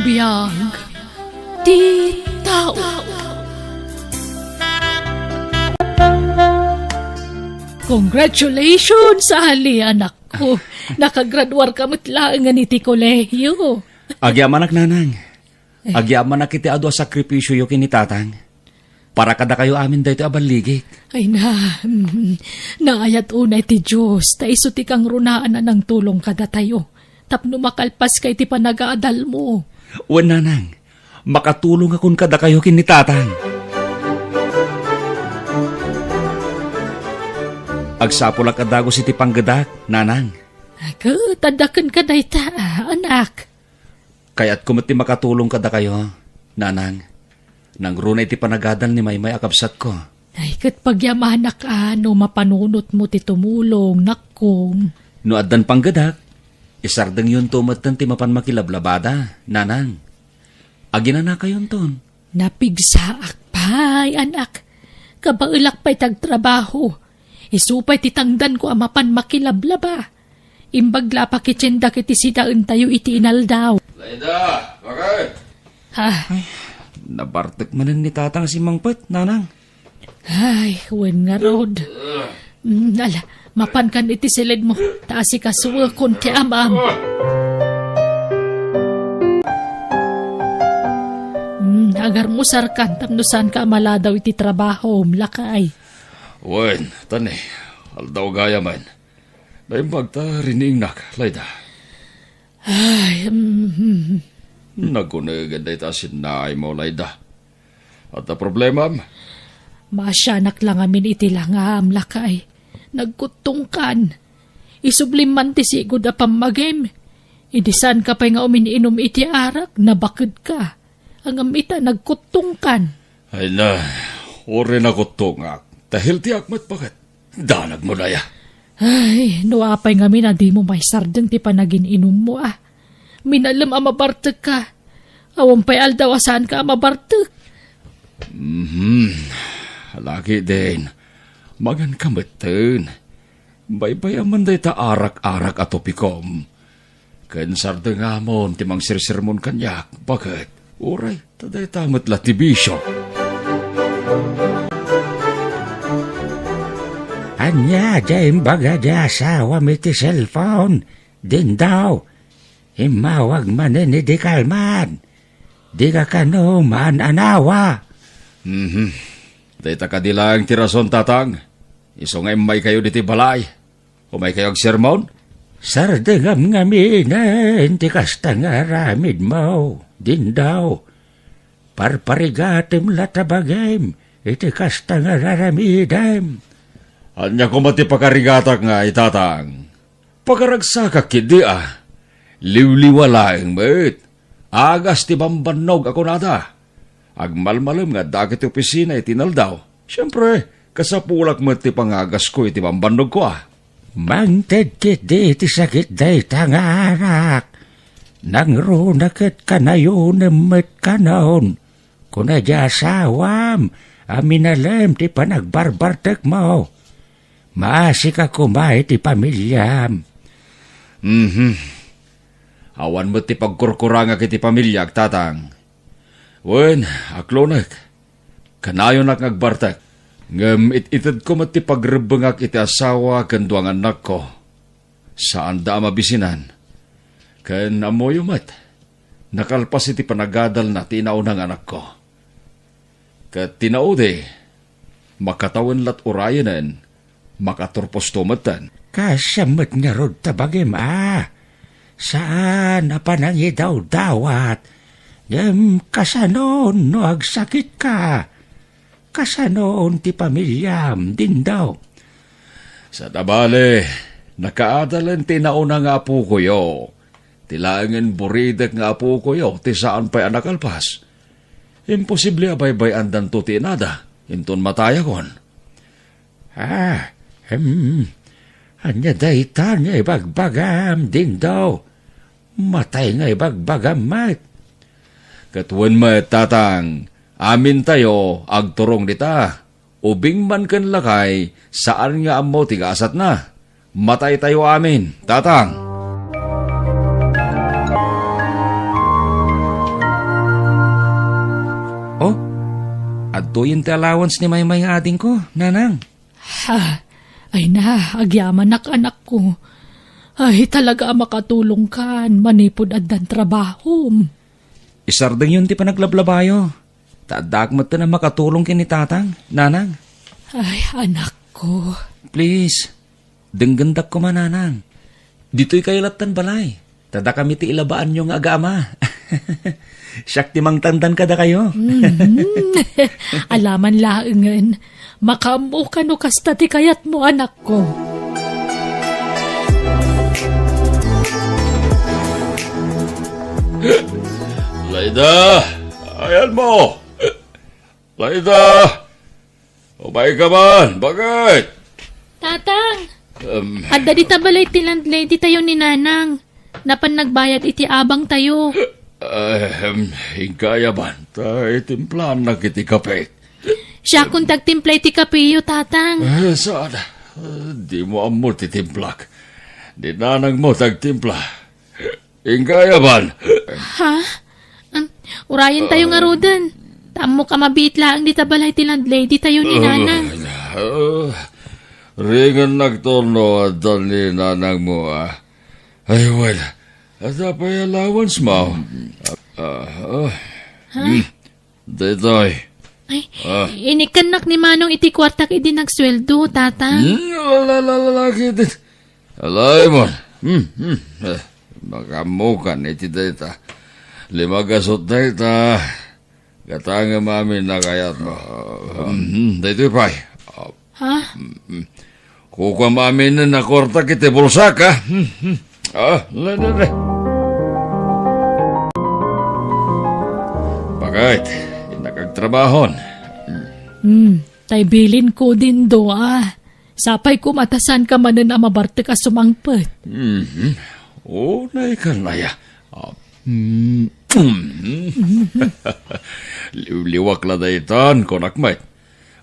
Biyag ti tao. Congratulations, Ali, anak ko. Nakagraduar ka matlaan nga ni ti kolehiyo. Agyaman nanang. Agyaman na kiti ado sakripisyo yo kinitatang. Para kada kayo amin dahito abaligik. Ay naayat unay ti Diyos, ta iso ti kang runaan na ng tulong kada tayo. Tapno makalpas kay ti panagaadal mo. Wan nanang, makatulong akong kada kayo kinitatang. Agsapulak adago si ti panggadak, nanang. Tadakan ka na ita, anak. Kaya't kumati makatulong kada kayo, nanang. Nang runay ti panagadal ni Maymay akabsat ko. Ay, kat pagyamanak ano, mapanunot mo ti tumulong, nakong. No addan panggadak, isardang yun tumatan ti mapan makilablabada, nanang. Agina na kayon ton. Napigsaak pa'y, anak. Kabailak pa'y tagtrabaho. Isupay ti tangdan ko amapan makilablaba. Imbagla pa kitsinda kiti sidaan tayo iti inaldaw. Laida, bakit? Ha? Nabartek manan ni tatang si Mangpet, nanang. Ay, wen nga rod. Ala, mapan kan iti silid mo. Taasi ka suwa kon ti amam. Agar mo sarkan, tamnusan ka maladaw iti trabaho, mlakay. Wen, tani, aldaw gaya man. Naimbag ta riningnak, Laida. Ay, Nagunagan day ta sinay mo, Laida. At na problema, masyanak lang amin iti langam, lakay. Nagkutungkan. Isublim ti sigod a pamagim. Idisan ka pa nga uminiinom iti arak, nabakid ka. Ang amita nagkutungkan. ay na, ori na kutungak. Dahil ti akmat bakit? Danag mo na ya. Ay, nuapay nga na di mo may sardeng ti panagin inom mo ah. Minalam amabartek ka. Awampay aldaw asan ka amabartek. Lagi din. Magan kamatan. Baybay aman day ta arak-arak at topikom. Kansar da nga mon, timang sir-sermon kanyak. Bakit? Uray, taday tamat latibisyo. Anya, dyan baga di asawa mi ti cellphone. Din daw. Himawag manin di kalman. Di ka kanuman anawa. Dayta kadilang tirason tatang. Iso nga may kayo diti balay. O may kayo ag sermon? Sardegam nga minen ti kasta nga ramid mo. Din daw. Parparigatim latabagem. Iti kasta nga raramidem. Anya ko mati pakarigatak nga itatang. Pagaragsaka kidi Liwliwalaeng bet. Agas ti bambanog ako nada. Agmalmalam nga dagit opisina itinaldaw. Siyempre, kasapulak mo ti pangagas ko iti bambanog ko Mangted kiti ti sakit day tangarak. Nangrunaket kanayon met kanon. Kuna di asawam, aminalem ti panagbarbartek mo. Maasik ako may ti pamilyam. Awan mo ti pagkurkuranga kiti pamilya tatang. Wen, aklonek. Kanayon ak ngagbartek. Ngem ititid ko mati pagrebengak iti asawa ken duang anak ko. Saan da mabisinan? Ken amoyo mat. Nakalpas iti panagadal na tinaunang anak ko. Ket tinaude, makatawan lat urayanen, makaturpos tumatan. Kasamot nga rod tabagim Saan apanangi daw dawat? Kasanon no agsakit ka. Kasanon ti pamilyam din daw. Sa tabale, nakaadalan ti nauna nga apo ko yo. Tilaangin buridak nga apo ko yo, ti saan pa'y anakalpas. Imposible abay-bay andan to ti nada. Inton mataya kon. Anya dayta nga ibagbagam din daw. Matay nga ibagbagam mat. Katuan mat tatang, amin tayo agturong dita. Ubing man kan lakay, saan nga amo tigasat na. Matay tayo amin, tatang. Tuyin ti allowance ni Maymay nga ading ko, nanang. Ha, ay na, agyaman anak ko. Ay, talaga makatulong kan, manipod at dan trabaho. Isardeng yun ti panaglablabayo. Tadak mo na makatulong kini tatang, nanang. Ay, anak ko. Please, denggendak ko mananang. Dito'y kailatan balay. Tada kami ti ilabaan nyo nga aga-ama. Siyak ti mang tandan kada kayo. Alaman laengen, makamu ka no kasta ti kayat mo, anak ko. Laida! Ayan mo! Laida! Umay ka man! Bakit? Tatang, adda di tabalay ti landlady tayo ni nanang. Napan nagbayad iti abang tayo. Hingkaya man, tayo timplan na kiti kape. Siya kung tagtimplay ti kapiyo, tatang. Saan? Di mo ammo titimplak. Di nanang mo tagtimpla. Hingkaya man. Ha? Urayan tayo nga rodan. Tamo ka mabiit lang di tabalay ti landlady tayo ni nanang. Ringan nagtorno at ni nanang mo Ay, well, at apay allowance mo. Ditoy. Ay, inikanak ni Manong iti kwartak idi nagsweldo, tatang. Lalaki din. Alay mo. Makamukan iti data. 5 gasot data. Katanga mamin na kayat mo. Ditoy pay. Ha? Kukuha mamin na kwartak iti bulsa ka. Lala. Bakit? Nakagtrabahon. Tay bilin ko din do, Sapay ko matasan ka manan na mabarte ka sumangpet. Unay ka na ya. Liwak la daytan, konakmait.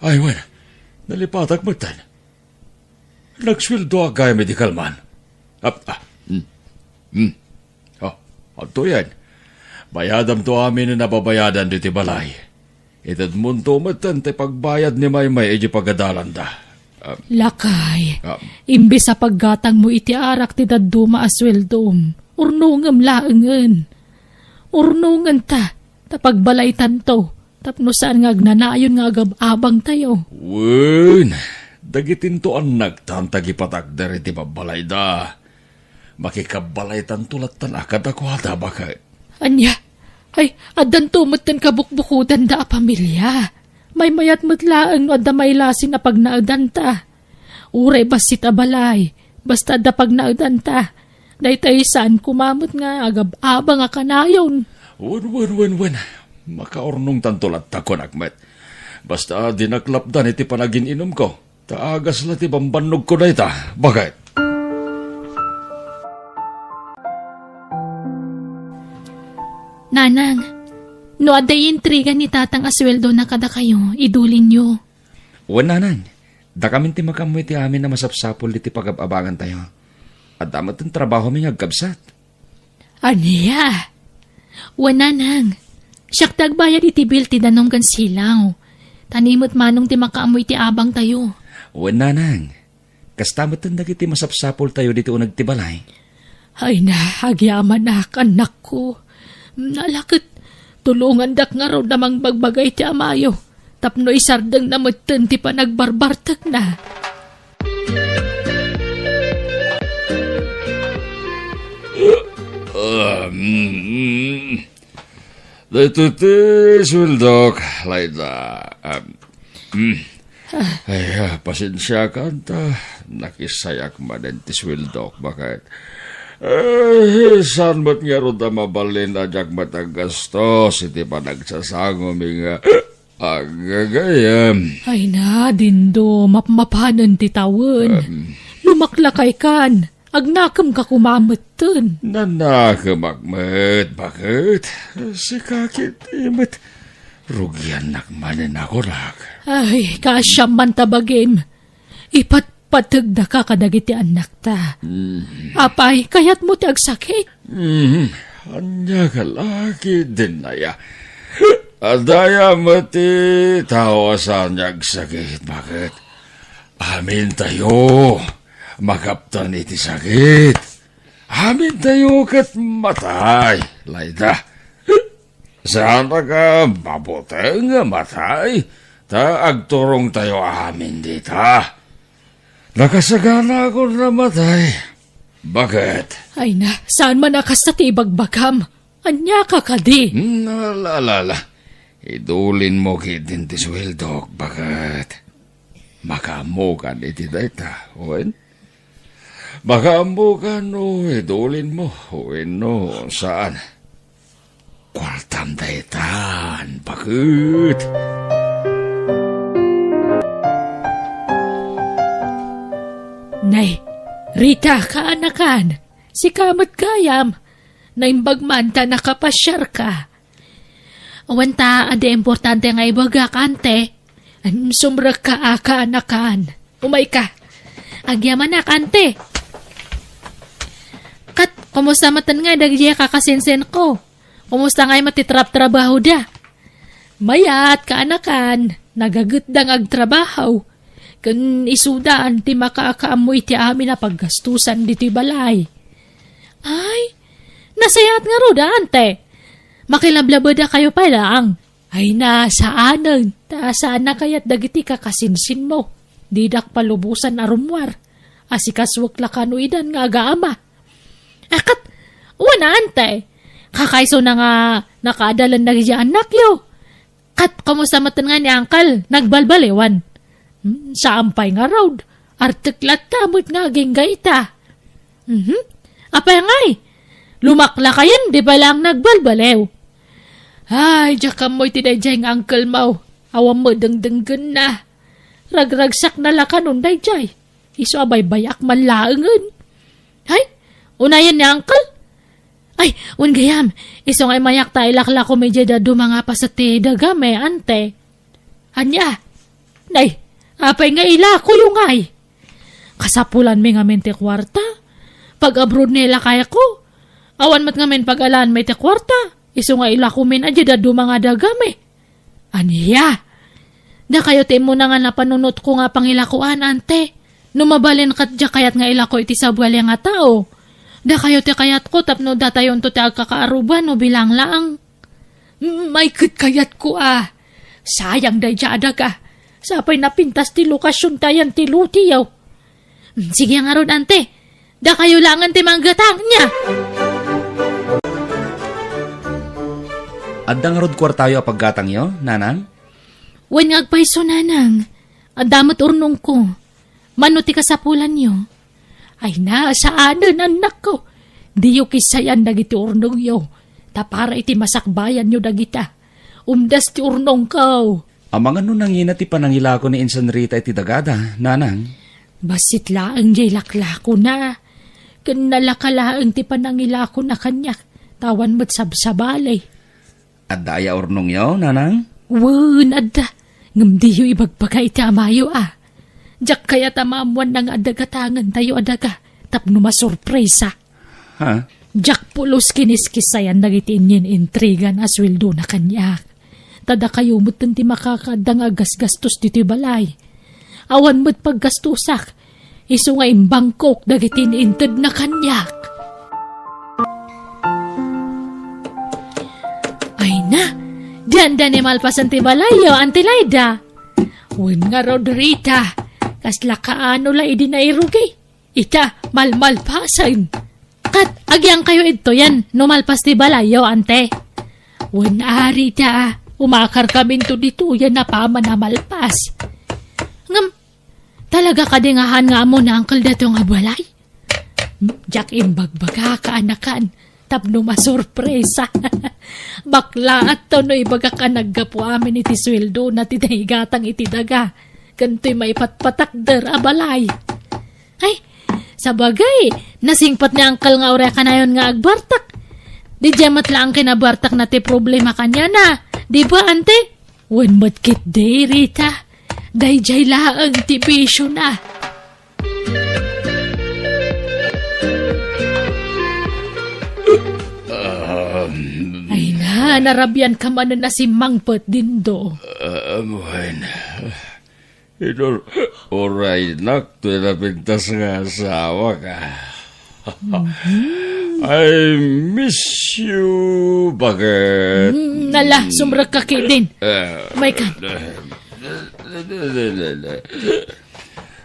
Ay, wan. Nalipatak mo tan. Nagswildo agay medical man. Ato yan. Bayadam to amin na nababayadan diti balay. Itad munto matan te pagbayad ni Maymay iji pagadalan da. Lakay, imbis sa paggatang mo iti arak ti daduma asweldom, urnungam laengen. Urnungan ta, tapagbalay tanto, tapno saan nga agnanayon nga agab-abang tayo. Wen, dagitin to ang nagtantagi patak dari ti babalay da. Makikabalay tantulat tan akad ako hata bakit. Anya, ay, adan tumatan kabukbukudan da a pamilya. May mayat matlaang no adda may lasin na pag naadan ta. Uray basit abalay, basta da pag naadan ta. Daytay saan kumamot nga agab-abang nga kanayon. Wen. Makaornong tantulat ta konakmet. Basta dinaklapdan iti panagin inom ko. Taagas la ti bambanog ko na ita. Bakit? Nanang, no aday intriga ni tatang asweldo na kada kayo, idulin nyo. Wan nanang, da kami ti makamoy ti amin na masapsapol iti pagababangan tayo. At damat ang trabaho mi ngagkabsat. Aniya? Wananang, siyak tagbayad iti bil ti danom kan silaw. Tanimot manong ti makaamoy ti abang tayo. Wan nanang, kastamot ang dagiti masapsapol tayo dito nagtibalay. Ay na, agyaman na anak ko. Nalakit, tulungan dak nga raw namang bagbagay ti amayo. Tapno isardeng namutin ti pa nagbarbartak na. Dito ti suldok, Laida. Ay, pasensya ka ta. Nakisayak maden ti suldok. Bakit? Saan ba't nga ron na mabalin na jak matagastos? Iti pa nagsasango nga agagayam. Ay na, dindo, mapmapanan ti tawon. Lumaklakay kan. Agnakam ka kumamatan. Nanakamakmat, bakit? Si kakit imit. Rugyan nakmanin ako rak. Ay, kasyam man tabagin. Patagda ka kadagiti anak ta. Apay, kayat mo ti agsakit. Anya ka laki din na ya. Adaya mati tao sa niyag sakit. Bakit? Amin tayo. Magaptan iti sakit. Amin tayo kat matay. Layda. Sana ka mabuteng matay. Ta agturong tayo amin dita. Nakasagana ako na matay. Bakit? Ay na, saan man akas sa tibagbagam? Anya ka kadi? Nalala. Idulin mo kitin ti sweldo. Bakit? Makamukan iti dayta. Owen? Makamukan o idulin mo. Owen no, saan? Kwartam daytan. Bakit? Nay, Rita, kaanakan, si Kamat Gayam, naimbagman ta nakapasyar ka. Awanta, ade importante nga ibaga kante, sumra ka kaanakan. Umay ka, agyaman na kante. Kat, kumusta matan nga dagya kakasinsen ko? Kumusta nga'y matitrap-trabaho da? Mayat, kaanakan, nagagutdang agtrabaho. Kan isudaan ti makakaamoy ti amin na paggastusan di ti balay. Ay, nasayat nga ro da, ante. Makilablabada kayo pa lang. Ay na, saanan. Saan na kaya't dagiti kakasinsin mo. Didak palubusan arumwar. Asikaswak lakanuidan nga agaama. Akat, wana, ante. Kakaiso na nga nakadalan na gaya anak yo. Kat, kamusta matan nga ni Angkal, nagbalbalewan. Saampay nga road. Artiklat tamot nga ginggayta. Apay ngay. Lumakla kayan, di ba lang nagbalbalew? Ay, diyak mo'y tinayjay nga uncle mo. Awam mo dengdenggan na. Ragragsak na lakanon dayjay. Iso abay bayak man laengan. Ay, unayan ni uncle? Ay, gayam. Iso ngay mayak tayo lakla ko medya dadu mga pasati dagame, ante. Anya? Nay, apay nga ila ko yung ay. Kasapulan mi nga mente kwarta. Pag abroad nila kaya ko. Awan mat nga men pag-alaan may te kwarta. Iso nga ila ko men adya dadu mga dagame. Aniya? Da kayo timo na nga napanunot ko nga pangilakuan, ante. Numabalin kat dya kayat nga ila ko iti sabwali nga tao. Da kayo te kayat ko tapno datayon to te agkakaaruban o bilang laang. May kit kayat ko ah. Sayang day dya adaga. Sapay napintas ti lokasyon tayan ti lutiyaw. Sige nga ron, ante. Da kayo langan ti manggatang niya. Addang rod kwartayo a paggatang yo, nanang? Wen nga agpaiso, nanang. Adamot urnong ko. Mano ti kasapulan yo. Ay na, saanan anak ko. Di yo kisayan dagiti urnong yo. Tapara iti masakbayan yo dagita. Umdas ti urnong ko. Amang ano nangina ti panangilako ni Insan Rita iti dagada, nanang? Basit laang jay laklako na. Kanalakalaang ti panangilako na kanyak. Tawan mo't sabsabalay. Adaya ornong yo, nanang? Wen, adda. Ngam di yu ibagbaga iti amayo ah. Diyak kaya tamamuan ng adagatangan tayo adaga. Tapno masurpresa. Ha? Diyak pulos kiniskisayan nagiti inyin intrigan aswildo na kanyak. Tada kayo mutan ti makakadang agas-gastos dito balay. Awan mo't paggastusak. Iso nga imbangkok dagiti inted na kanyak. Ay na, diyan ni malpasan ti balayo, Auntie Lyda. Wen nga Rodrita, kasla kaano la idi na irugi. Ita, malmalpasan. Kat, agyang kayo ito yan, numalpas ti balayo, ante. Wen arita, umakar kami to dito yan na pa na malpas. Ngam, talaga kadingahan nga mo na angkal dato nga balay? Diyak imbagbaga kaanakan. Tapno masurpresa. Bakla at to no ibaga ka naggapo amin iti sweldo na tinahigatang iti daga. Kanto'y may patpatakder abalay. Ay, sabagay, nasingpat ni angkal nga ure ka na yun nga agbartak. Di jamat lang kinabartak na ti problema kanya na. Di ba, ante? When matkit day, Rita. Day jay laang ti bisyo na. Nga narabyan ka man na si Mangpet dindo. Amuhan. Ito, oray nak, pinapintas nga asawa ka. I miss you, bakit? Nala, sumrag ka din. May kan.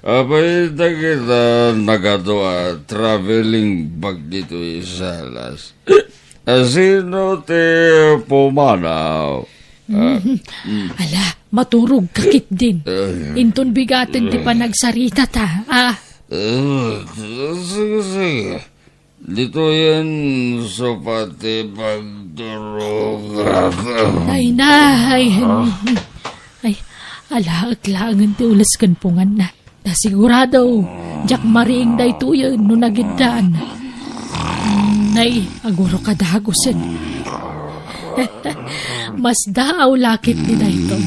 Apay na kita nagadawa traveling bag dito isalas. Sino te pumanaw? Ala, maturog kakit din. Inton bigatin ti panagsarita ta. Sige. Dito yan sa pati pagdurog. Ay, ala, aglangan ti ulas kan pungan na. Nasigurado, jak mariing day tuyo no nagidaan. Nay, aguro kadagosan. Mas daaw lakit ni dayto.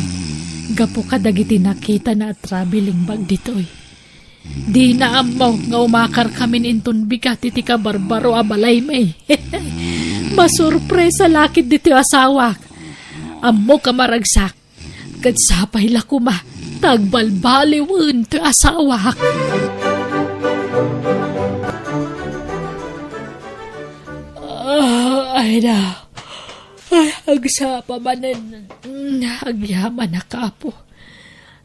Gapo kadagiti nakita na traveling bag ditoy. Di na amaw nga umakar kami inton bigat iti ka barbaro abalay may. Masurpresa lakit dito asawak. Ammo ka maragsak. Kadsapay lakuma. Tagbalbaliwan ti asawak. Ay na. Ay, agsapa manan. Agyaman na kapo.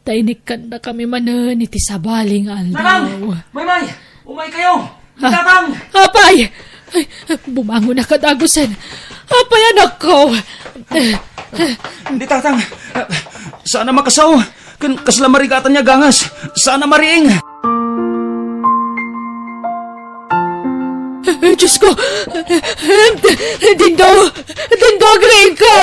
Tainikan na kami manan iti sabaling aldaw. Tatang! May! Umay kayo! Tatang! Apay! Ay, bumangon na kadagusan. Apay, anak ko. Hindi, Tatang. Sana makasaw. Kasla marigatan niya gangas. Sana mariing. Diyos ko! Dindo, green ko!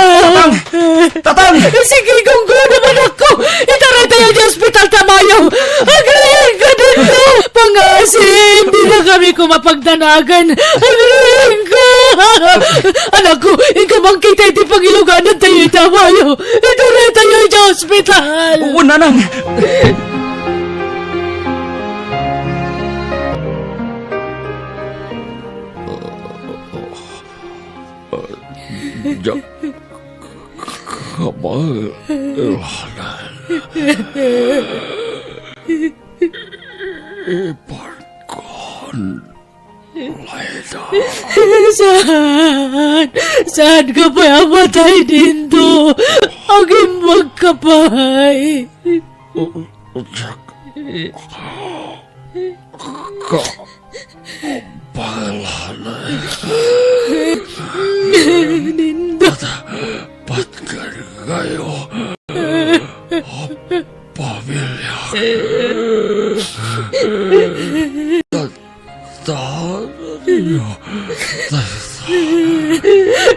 Tatang! Sige, kung ko naman ako! Itaray tayo di hospital tamayo! Agreen ka Dindo! Pangasim! Di na kami kumapagdanagan! Agreen ka! Anak ko, ikaw mang kita iti pangiluganan tayo tamayo! Itaray tayo di hospital! Oo, nanang! Jak kapal ilanan. Iparkon Laida. Saan ka pa amatay dito? Aging magkapay. Jak kapalanan. Patkan kayo. Pamilya. Tayo.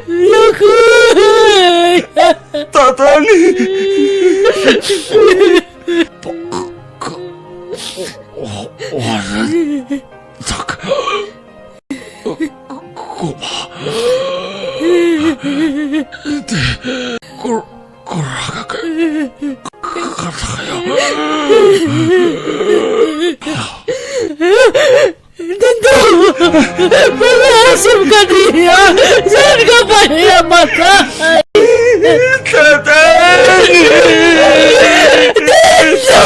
Lakoy! Tatang! Waran. Tak. Kuma. Kuraga kata kayo. Dindo! Pag-asim ka niya! Saan ka pa niya matay? Tatang! Dindo!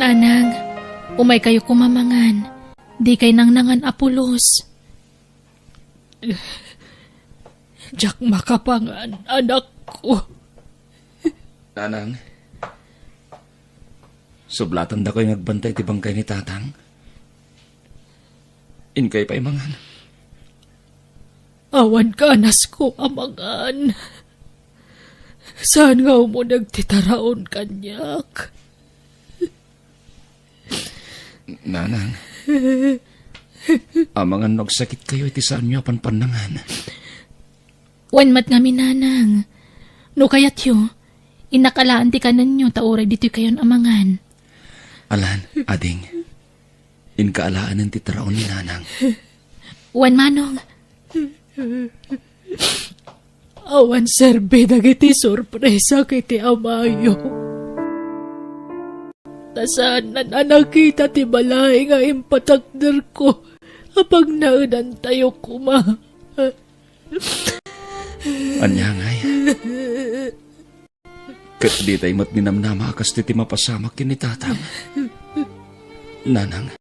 Nanang, umay kayo kumamangan. Di kay nangan apulos. Jack makapangan, anak ko. Nanang, sublatan da ko'y nagbantay ti bangkay ni Tatang. Inkay pa imangan. Awan ka, anas ko, amangan. Saan nga mo nagtitaraon kanyak? Nanang, amangan nagsakit kayo iti saan niyo panpanangan. Wanmat nga minanang. No kayat yo, inakalaan ti kanan nyo, tauray dito kayon amangan. Alan, ading, inkaalaan ng titaraon ni Nanang. Wan manong. Awan serbe dagiti sorpresa kiti amayo. Tasaan na nakita ti balay nga impatakder ko. Apag naudan tayo kuma. Anyangay. Kat di tayo matninamnama akas ti mapasamak kini tatang. Nanang.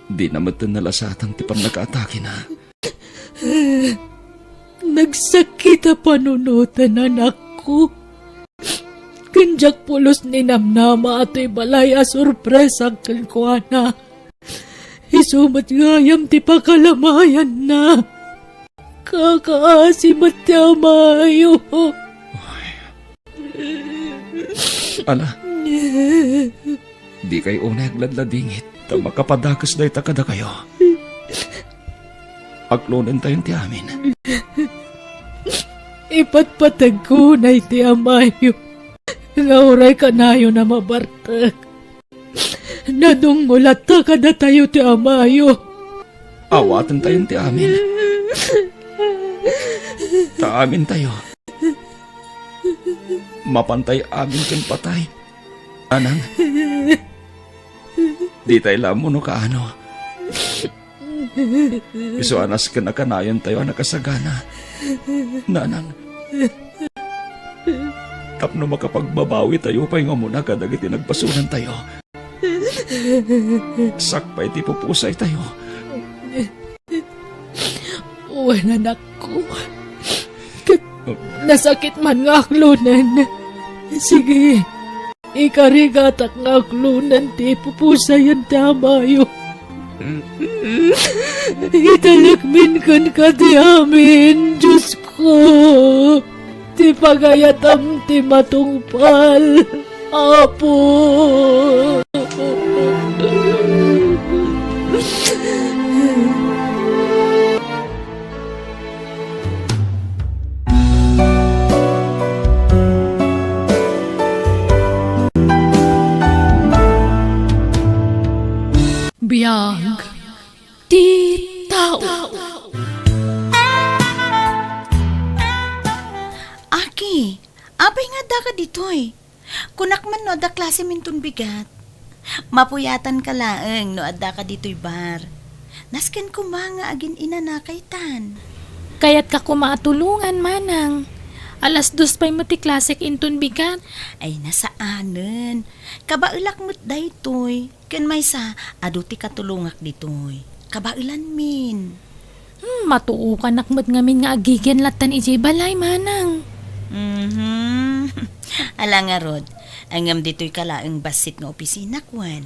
Di na matin ti panakaatake na. Nagsakita panunutan anak ko. Kinjak pulos ni namnama ato'y balay a sorpresa kalkuana. Isumat ngayam ti pakalamayan na. Kakaasimat ti amayo. Ala, di kay unay agladladingit ta makapadakas day takada kayo. Aklonan tayon ti amin. Ipatpatag ko na iti amayo. Nga oray ka nayo na mabartag. Nadungulat ta kada tayo ti amayo. Awatan tayon ti amin. Ta amin tayo. Mapantay amin ken patay. Anang, di tayo lamo no kaano. Iso anas ka na kanayon tayo nakasagana. Nanang, tapno makapagbabawi tayo pa nga muna kadagiti nagpasunan tayo. Sakpay ti pupusay tayo. Uwan anak ko. Nasakit man nga aklunan. Sige, ikarigatak nga aklunan ti pupusayan ti amayo. Italagmin kan ka ti amin, Diyos ko. Ti pagayatam ti matungpal, Apo. Biyag ti tao. Aki, abay nga da ka ditoy. Kunak man no da klase mintun bigat. Mapuyatan ka laeng no adda ka ditoy bar. Nasken ko mga agin inanakaytan. Kaya't ka kumatulungan manang. Alas 2 pa'y mati klasik intun bigat. Ay nasaanen. Kabailak mo't daytoy. Ken may sa aduti katulungak ditoy. Kabailan min. Matuo ka nakmat ngamin nga agigen latan iti balay manang. Ala nga rod, angam dito'y kalaang basit nga opisina kwan.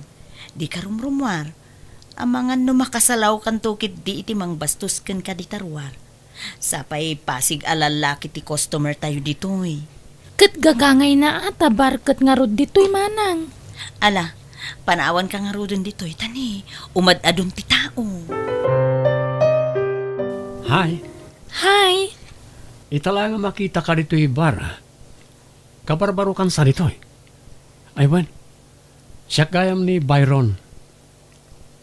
Di ka rumrumwar. Amangan no makasalaw kan tukit di iti mang bastos ken kaditarwar. Sapay pasig alalaki ti customer tayo dito'y. Kat gagangay na ata barkat nga rod dito'y manang. Ala, panawan ka nga rodon dito'y tani. Umad-adon ti tao. Hi, Hi! itala nga makita ka dito'y bar. Kabarbaro kan sa dito'y. Aywan, siya gayam ni Byron.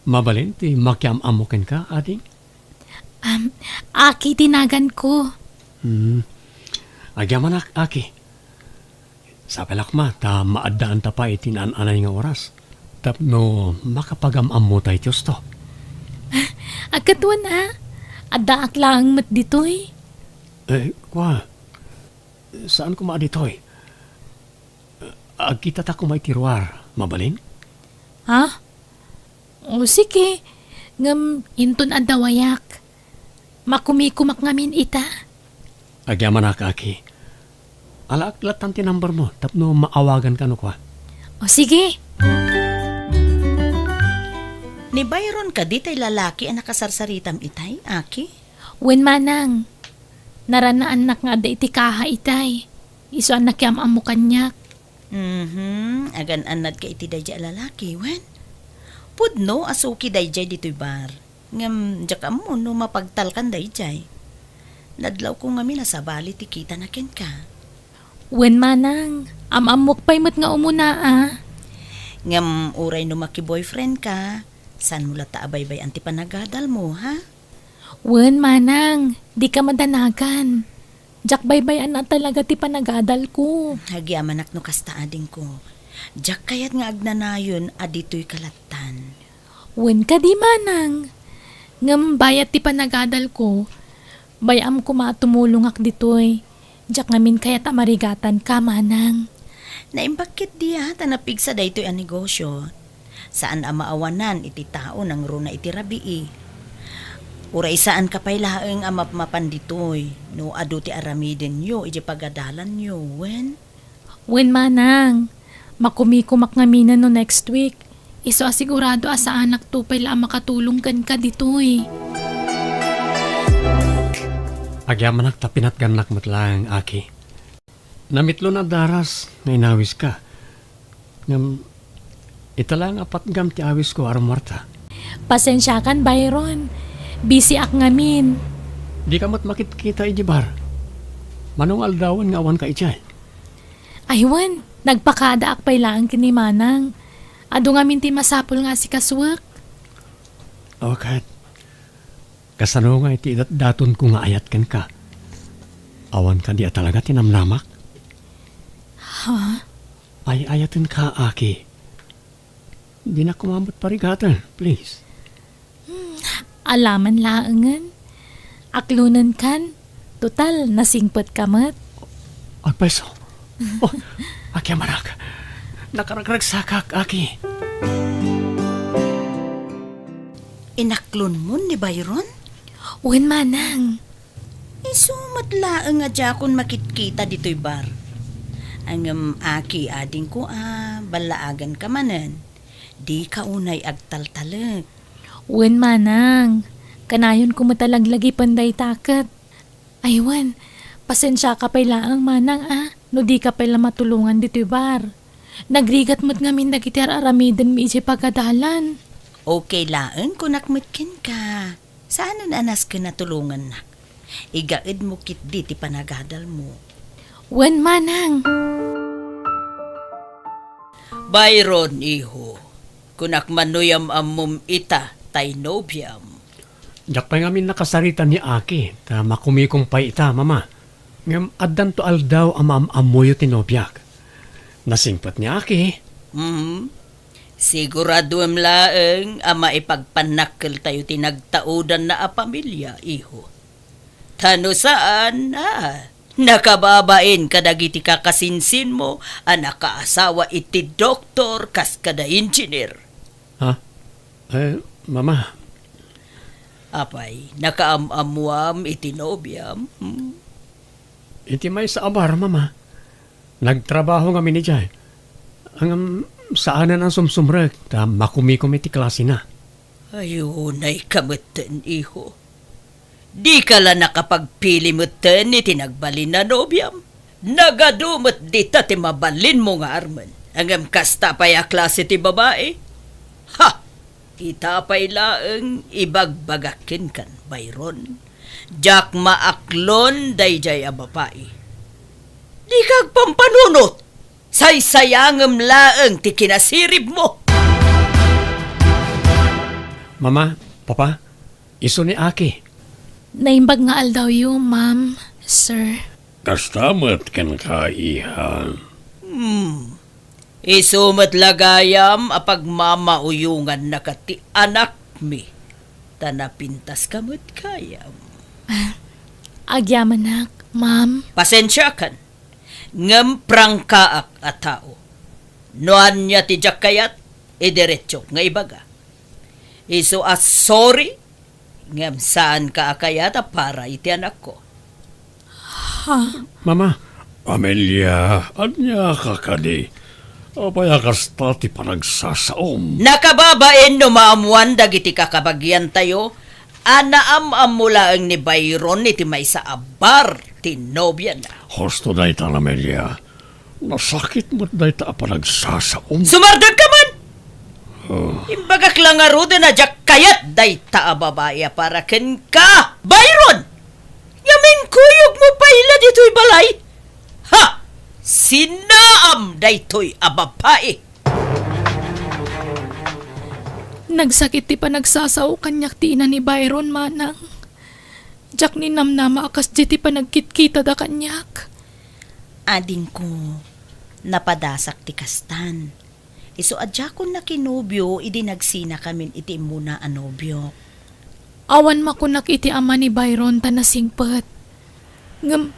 Mabalin ti makiam-amukin ka, ading? Aki tinagan ko. Agyaman aki. Sa pelakma, ta maadaan ta pa iti naan-anay nga oras. Tapno makapagam-am mo tayo Diyos to. Agkatuan ha? Adaak lang mat dito'y. Kwa, saan ko maaditoy? Agkita ta kumay tiruar, mabalin? Ha? O sige. Ngam intun adawayak. Makumikumak ngamin ita. Agyaman aki. Alaaklat ang tinumber mo, tapno maawagan ka no kwa. O sige. Ni Byron ka di tay lalaki ang nakasarsaritam itay, aki? Wen manang. Naranaan nak nga da iti kaha itay. Iso anak yam amo kanyak. Agan anad ka iti dayjay lalaki, wen? Pudno asuki dayjay dito'y bar. Ngam, diyak mo no mapagtalkan dayjay. Nadlaw ko nga minasabali ti kita na ken ka. Wen manang. Amok pa'y mat nga umuna ah. Ngam uray no maki-boyfriend ka, san mula ta abay-bay anti panagadal mo, ha? Wen manang. Di ka madanagan. Jak baybayan na talaga ti panagadal ko. Hagyaman no kasta ading ko. Jak kayat nga agnanayon adito'y kalatan. Wen ka di manang. Ngam bayat ti panagadal ko. Bayam ko matumulong ak ditoy. Jak ngamin kaya tamarigatan ka manang. Naimbakit diya tanapig sa daytoy ang negosyo. Saan ang maawanan iti tao ng runa iti rabii. Uray saan kapay laeng ang mapmapan ditoy. No adu ti aramiden nyo iti pagadalan nyo. Wen manang. Makumikumak ngaminan no next week. Iso asigurado asa anak tupay la makatulong kan ka ditoy. Agyamanak ta pinatganak matlang, Aki. Namitlo na daras, na inawis ka. Ngam, italang apat gam ti awis ko aram Marta. Pasensya kan, Byron. Busy ak ngamin. Di ka mat makikita ijibar. Manong aldawan nga awan ka ijay. Aywan, nagpakada ak pay lang kini manang. Ado ngamin ti masapol nga si kaswak. Okay. Kasano nga iti daton ko nga ayat ken ka. Awan ka di talaga tinamnamak. Ha? Ay ayatin ka, Aki. Di na kumamot parigatan, please. Alaman laangan. Aklunan kan. Total, nasingpot kamat. Ay, peso. Oh, Aki amanak. Nakaragsakak, Aki. Inaklon mo ni Byron? Wen manang. Isumat laeng nga jakon makitkita dito'y bar. Ang aki ading ko balaagan ka manan. Di ka unay agtaltalag. Wen manang. Kanayon ko matalaglagi panday takat. Aywan, pasensya ka pay laang manang no di ka pala matulungan dito'y bar. Nagrigat mo't ngamin dagiti aramiden mi iti pagadalan. Okay laeng kung nakmitkin ka. Saan anas ka natulungan na? Igaid mo kit di ti panagadal mo. Wen manang. Byron, iho. Kunak manuyam amum ita, tay nobyam. Jak pa ngamin nakasarita ni Aki, ta makumikong pa ita, mama. Ngam addan to aldaw amuyo tinobyak. Nasingpat ni Aki. Sigurado laeng ama ipagpanakkel tayo tinagtaudan na a pamilya, iho. Tano saan, nakababain kadagiti kakasinsin mo, nakaasawa iti doktor kas kada engineer. Ha? Mama. Apay, nakaamamuam iti nobyam. Iti may sa abar, mama. Nagtrabaho nga ni Jay. Ang saanan ang sumsumrek, ta makumikom iti klase na. Ayun ay kamutan, iho. Di ka la nakapagpili mo ten iti nagbalin na nobyam. Nagadumot dita ti mabalin mo nga arman. Angam kasta pa'y a klase ti babae. Ha! Itapay laeng ibagbagakin kan, Byron. Jak maaklon dayjay a babae. Di kag pampanunot. Saysayangem laeng ti kinasirib mo. Mama, papa, iso ni Aki. Naimbag nga aldaw yung, ma'am, sir. Kastamat kan kaihan. Isumat lagayam apag mamauyungan na kati anak mi. Tanapintas kamot kayam. Agyamanak, ma'am. Pasensya kan. Ngem prangkaak a tao. Noan niya ti jakayat, idiretsyo nga ibaga. Iso sorry, ngem saan ka akayat para iti anak ko. Mama, Amelia, anya ka kadi. Apaya kasta ti panagsasaom. Nakababaen no maamuan dagiti kakabagyan tayo, anaam mula ang ni Byron iti may sa abar ti nobya na. Hosto na ita, Amelia. Nasakit mo't na ita panagsasaom. Sumardod ka man! Imbagak lang nga ruda na jak kayat day ta babaya para ken ka, Byron! Yamin kuyog mo pa ila dito'y balay. Ha! Sinaam daytoy abapae. Nagsakit ti pa nagsasaw kanyak ti ina ni Byron, manang. Jak ni namnama akas jeti pa nagkitkita da kanyak. Ading ko, napadasak ti kastan. Iso adya ko na kinobyo, idi nagsina kamin iti muna anobyo. Awan makunak iti ama ni Byron ta nasingpet. Ngam,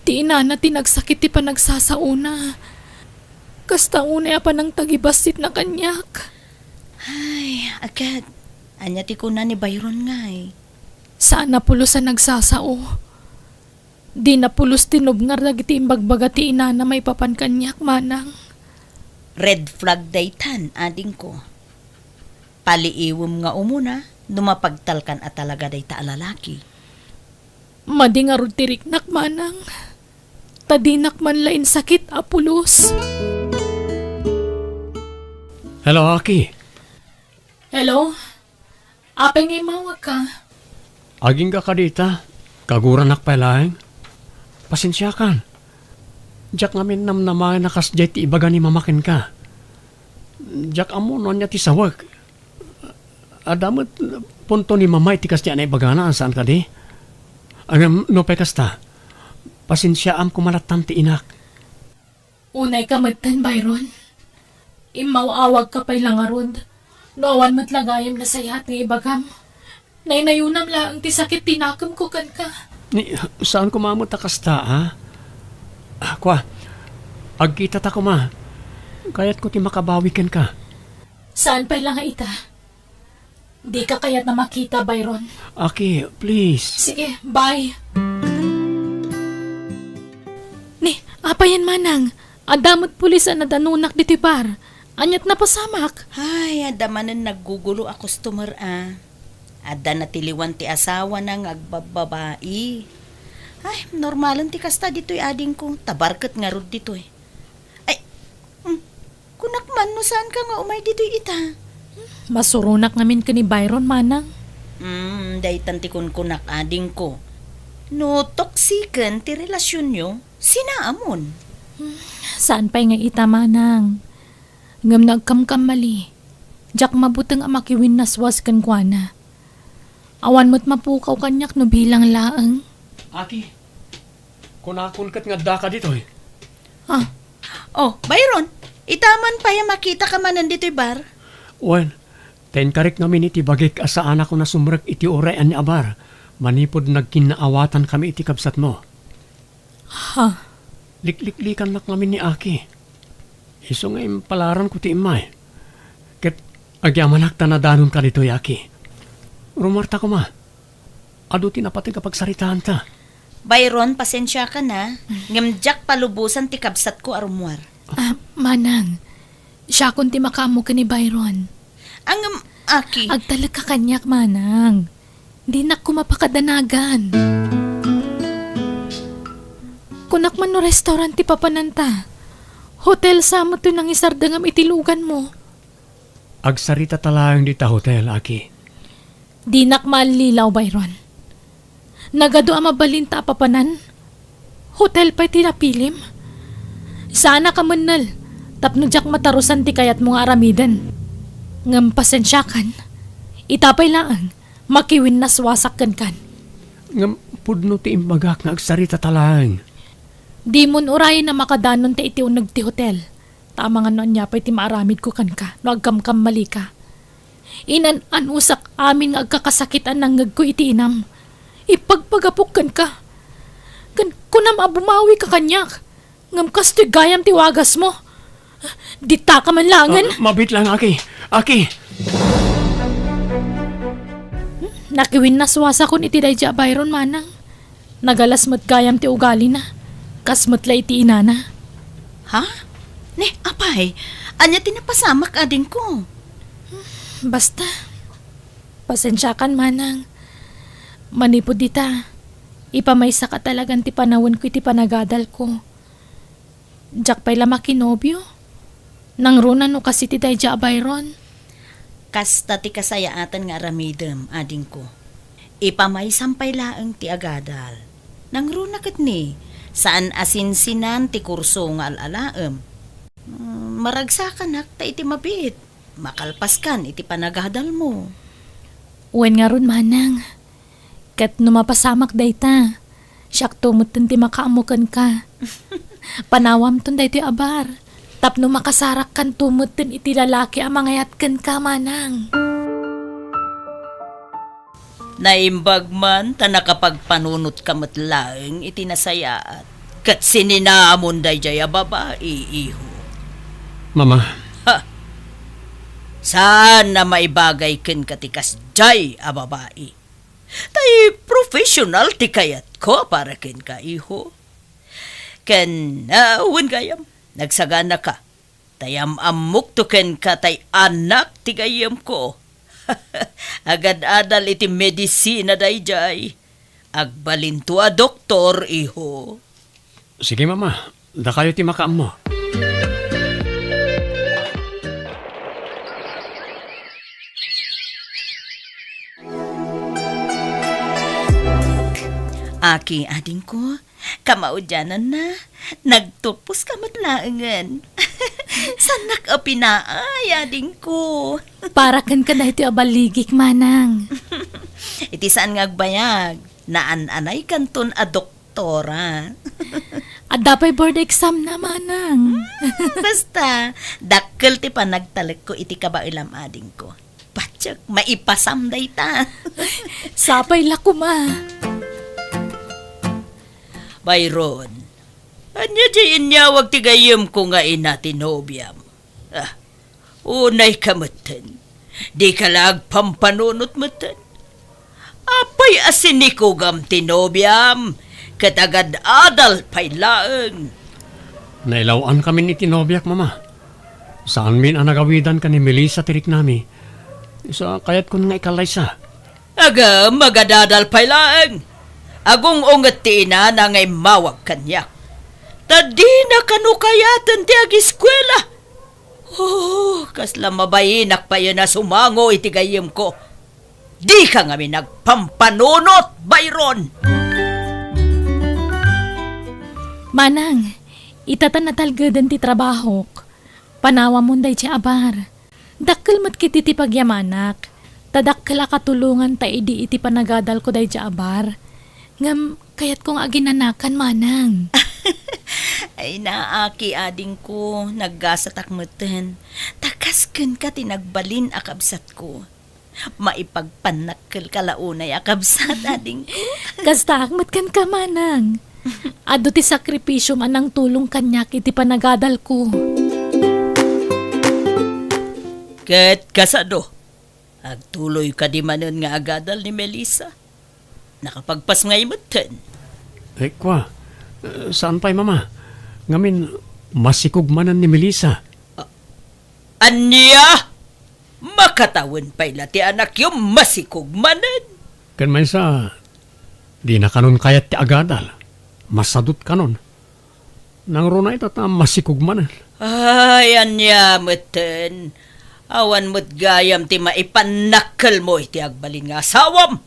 ti ina na tinagsakit ti pa nagsasauna. Kasta una pa ng tagibasit na kanyak. Ay, agad. Anya ti ko na ni Byron ngay. Saan na pulos sa nagsasao? Di na pulos tinubngar dagiti imbagbaga ti ina na may papan kanyak manang. Red flag daytan, ading ko. Paliiwom nga umuna, numapagtalkan at talaga dayta alalaki. Madi nga rutiriknak manang. Tadinak man lain sakit apulos. Hello, Aki. Hello? Apeng ngay mawag ka. Aging ka kadita. Kaguranak pa lang. Pasensya kan. Jak ngamin namnamay nakasjay ti ibaga ni mamakin ka. Jak amo no niya ti sawag. Adamat punto ni mamay ti kasya na ibaga na saan ka di? Ang no pe kasta. Pasensya am kumalatan ti inak. Unay ka matan, Byron. Imawawag ka pa'y langarod. Noawan matlagayam na sayat ng ibagam. Nainayunam lang ti sakit tinakam ko kan ka. Ni, saan kumamot ta kasta, ha? Kwa, agkita ta ko ma. Kaya't ko ti makabawikan ka. Saan pa'y lang ita? Di ka kaya't na makita, Byron. Aki, please. Sige, bye. Ni, apa yan manang? Adamot pulis na danunak diti bar. Anyat na pasamak. Ay, adamanan naggugulo a customer Ada na tiliwan ti asawa ng agbababae. Ay, normalan ti kasta dito'y ading ko. Tabarkat nga rod dito'y. Ay, kunak man no saan ka nga umay dito'y ita? Masurunak namin ka ni Byron, manang. Daytan ti kunak ading ko. No, toksikan ti relasyon nyo, sinaamon. Saan pa'y nga ita, manang? Ngam nagkamkam mali. Jak mabutang amakiwin naswas kan kuana. Awan mo't mapukaw kanyak no bilang laang. Aki, kunakunkat nga daka dito eh. Oh, Byron, itaman pa yung makita ka man nandito'y bar. Wen, ten karik ngamin iti bagik asaan ako na sumrek iti orayan ni Abar. Manipod nagkinaawatan kami iti kabsat mo. Ha? Likliklikan nak ngamin ni Aki. Iso nga impalaran ko ti imay. Ket agyamanak tanadanon ka dito, Aki. Rumarta ko ma. Ado tinapati kapag saritaan ta. Byron, pasensya ka na. Ngamjak palubusan ti kabsat ko arumwar. Manang, siya kunti makamo ka ni Byron. Ang Aki. Agtalag ka kanyak, manang. Di na ko mapakadanagan. Kunak man no restaurant ti papananta. Hotel sa mo to nang isardangam itilugan mo. Agsarita talayang dita hotel, Aki. Di nak malilaw, Byron. Nagado ang mabalinta papanan. Hotel pa'y tinapilim. Sana ka manal. Tapno jak matarusan ti kayat mo nga aramidan. Ngam pasensyakan. Itapay lang. Makiwin na swasak kan. Ngam pudno ti imbagak nga agsarita talayang. Di mon urayin na makadanon ti iti unag ti hotel. Tama nga noon niya pa'y ti maaramid ko kan ka. No agkam-kam mali ka. Inan-anusak amin nga agkakasakitan ng ngag ko iti inam. Ipagpagapukan ka. Kunam abumawi ka kanyak. Ngam kasto'y gayam ti wagas mo. Dita ka man langan. Mabit lang, Aki. Aki! Nakiwin na swasa kun iti dayja Byron, manang. Nagalas mo't gayam ti ugali na. Kasmo't la iti inana. Ha? Ne, apay. Anya tinapasamak ading ko. Basta. Pasensya kan, manang. Manipod dita. Ipamaysa ka talagang ti panawon ko iti panagadal ko. Jak pa'y lamaki nobyo. Nang runa no kasi ti dayja Byron. Kasta ti kasayaatan nga aramidem, ading ko. Ipamay-sampay laeng ti agadal. Nang runakat ni, saan asinsinan ti kurso nga alalaem. Maragsakan nak ta iti mabit. Makalpas kan iti panagadal mo. Uwen nga ron, manang. Kat numapasamak dayta. Siyak tumutin ti makaamukan ka. Panawam ton dayto abar. Tapno makasarak kan tumutin iti lalaki ang mangayat kan ka manang. Naimbag man, ta nakapagpanunot kamot laeng iti nasayaat. Kat sininaamon day jaya babae, iho. Mama, Saan na maibagay ken katikas jay a babae? Tay professional ti kayat ko para ken ka, iho. Ken, wen gayam, nagsagana ka. Tayam amok to ken ka tay anak ti gayam ko. Agad adal iti medisina day jay. Agbalinto a doktor, iho. sige mama, da kayo ti makaam mo. Aki ading ko, kamaudyanan na, nagtupos ka matlaangan. Sanak a pinaay ading ko. Para kan ka na ito abaligik manang. Iti saan ngagbayag, naan-anay kanton a doktora. At dapay board exam na manang. Basta, dakkel ti panagtalek ko iti kabailam ading ko. Patsak, maipasam day ta. Sapay lakuma. Byron, anya di inyawag ti gayem ko nga ina tinobyam. Unay kamutan, di ka lag pampanunot mutan. Apay asiniko gam tinobyam, katagad adal pay laeng. Nailawan kami ni tinobyak, mama. Saan min ang nagawidan ka ni Melissa tirik nami? Isa kayat ko nga ikalay sa. Aga, magadadal pay laeng. Agong ungat ti ina na ngay mawag kanyak. Tadi na kanukayatan ti ag-eskwela. Oh, kasla mabayinak pa yun na sumango iti gayem ko. Di ka nga nagpampanunot, Byron! Manang, itatan na talgadan ti trabaho. Panawa mo day ti abar. Dakkel mat kiti ti pagyamanak. Tadakkel a katulungan ta idi iti panagadal ko day ti abar. Ngam, kayat kong aginanakan manang. Ay naaki ading ko, naggasatakmutin. Takasken ka tinagbalin akabsat ko. Maipagpanakkel kalaunay akabsat ading ko. Kastakmat kan ka manang. Ado ti sakripisyo manang tulong kanyak iti panagadal ko. Ket kasado, agtuloy ka di manon nga agadal ni Melissa. Nakapagpas ngay mutin. Kwa, saan pa'y mama? Ngamin, masikugmanan ni Melissa. Anya? Makatawan pa'y lati anak yung masikugmanan. Kan may sa, di na kanon kayat ti agadal. Masadot kanon. Nang runa ito ta masikugmanan. Ay, anya mutin. Awan mo't gayam ti maipanakkel mo iti agbalin nga asawam.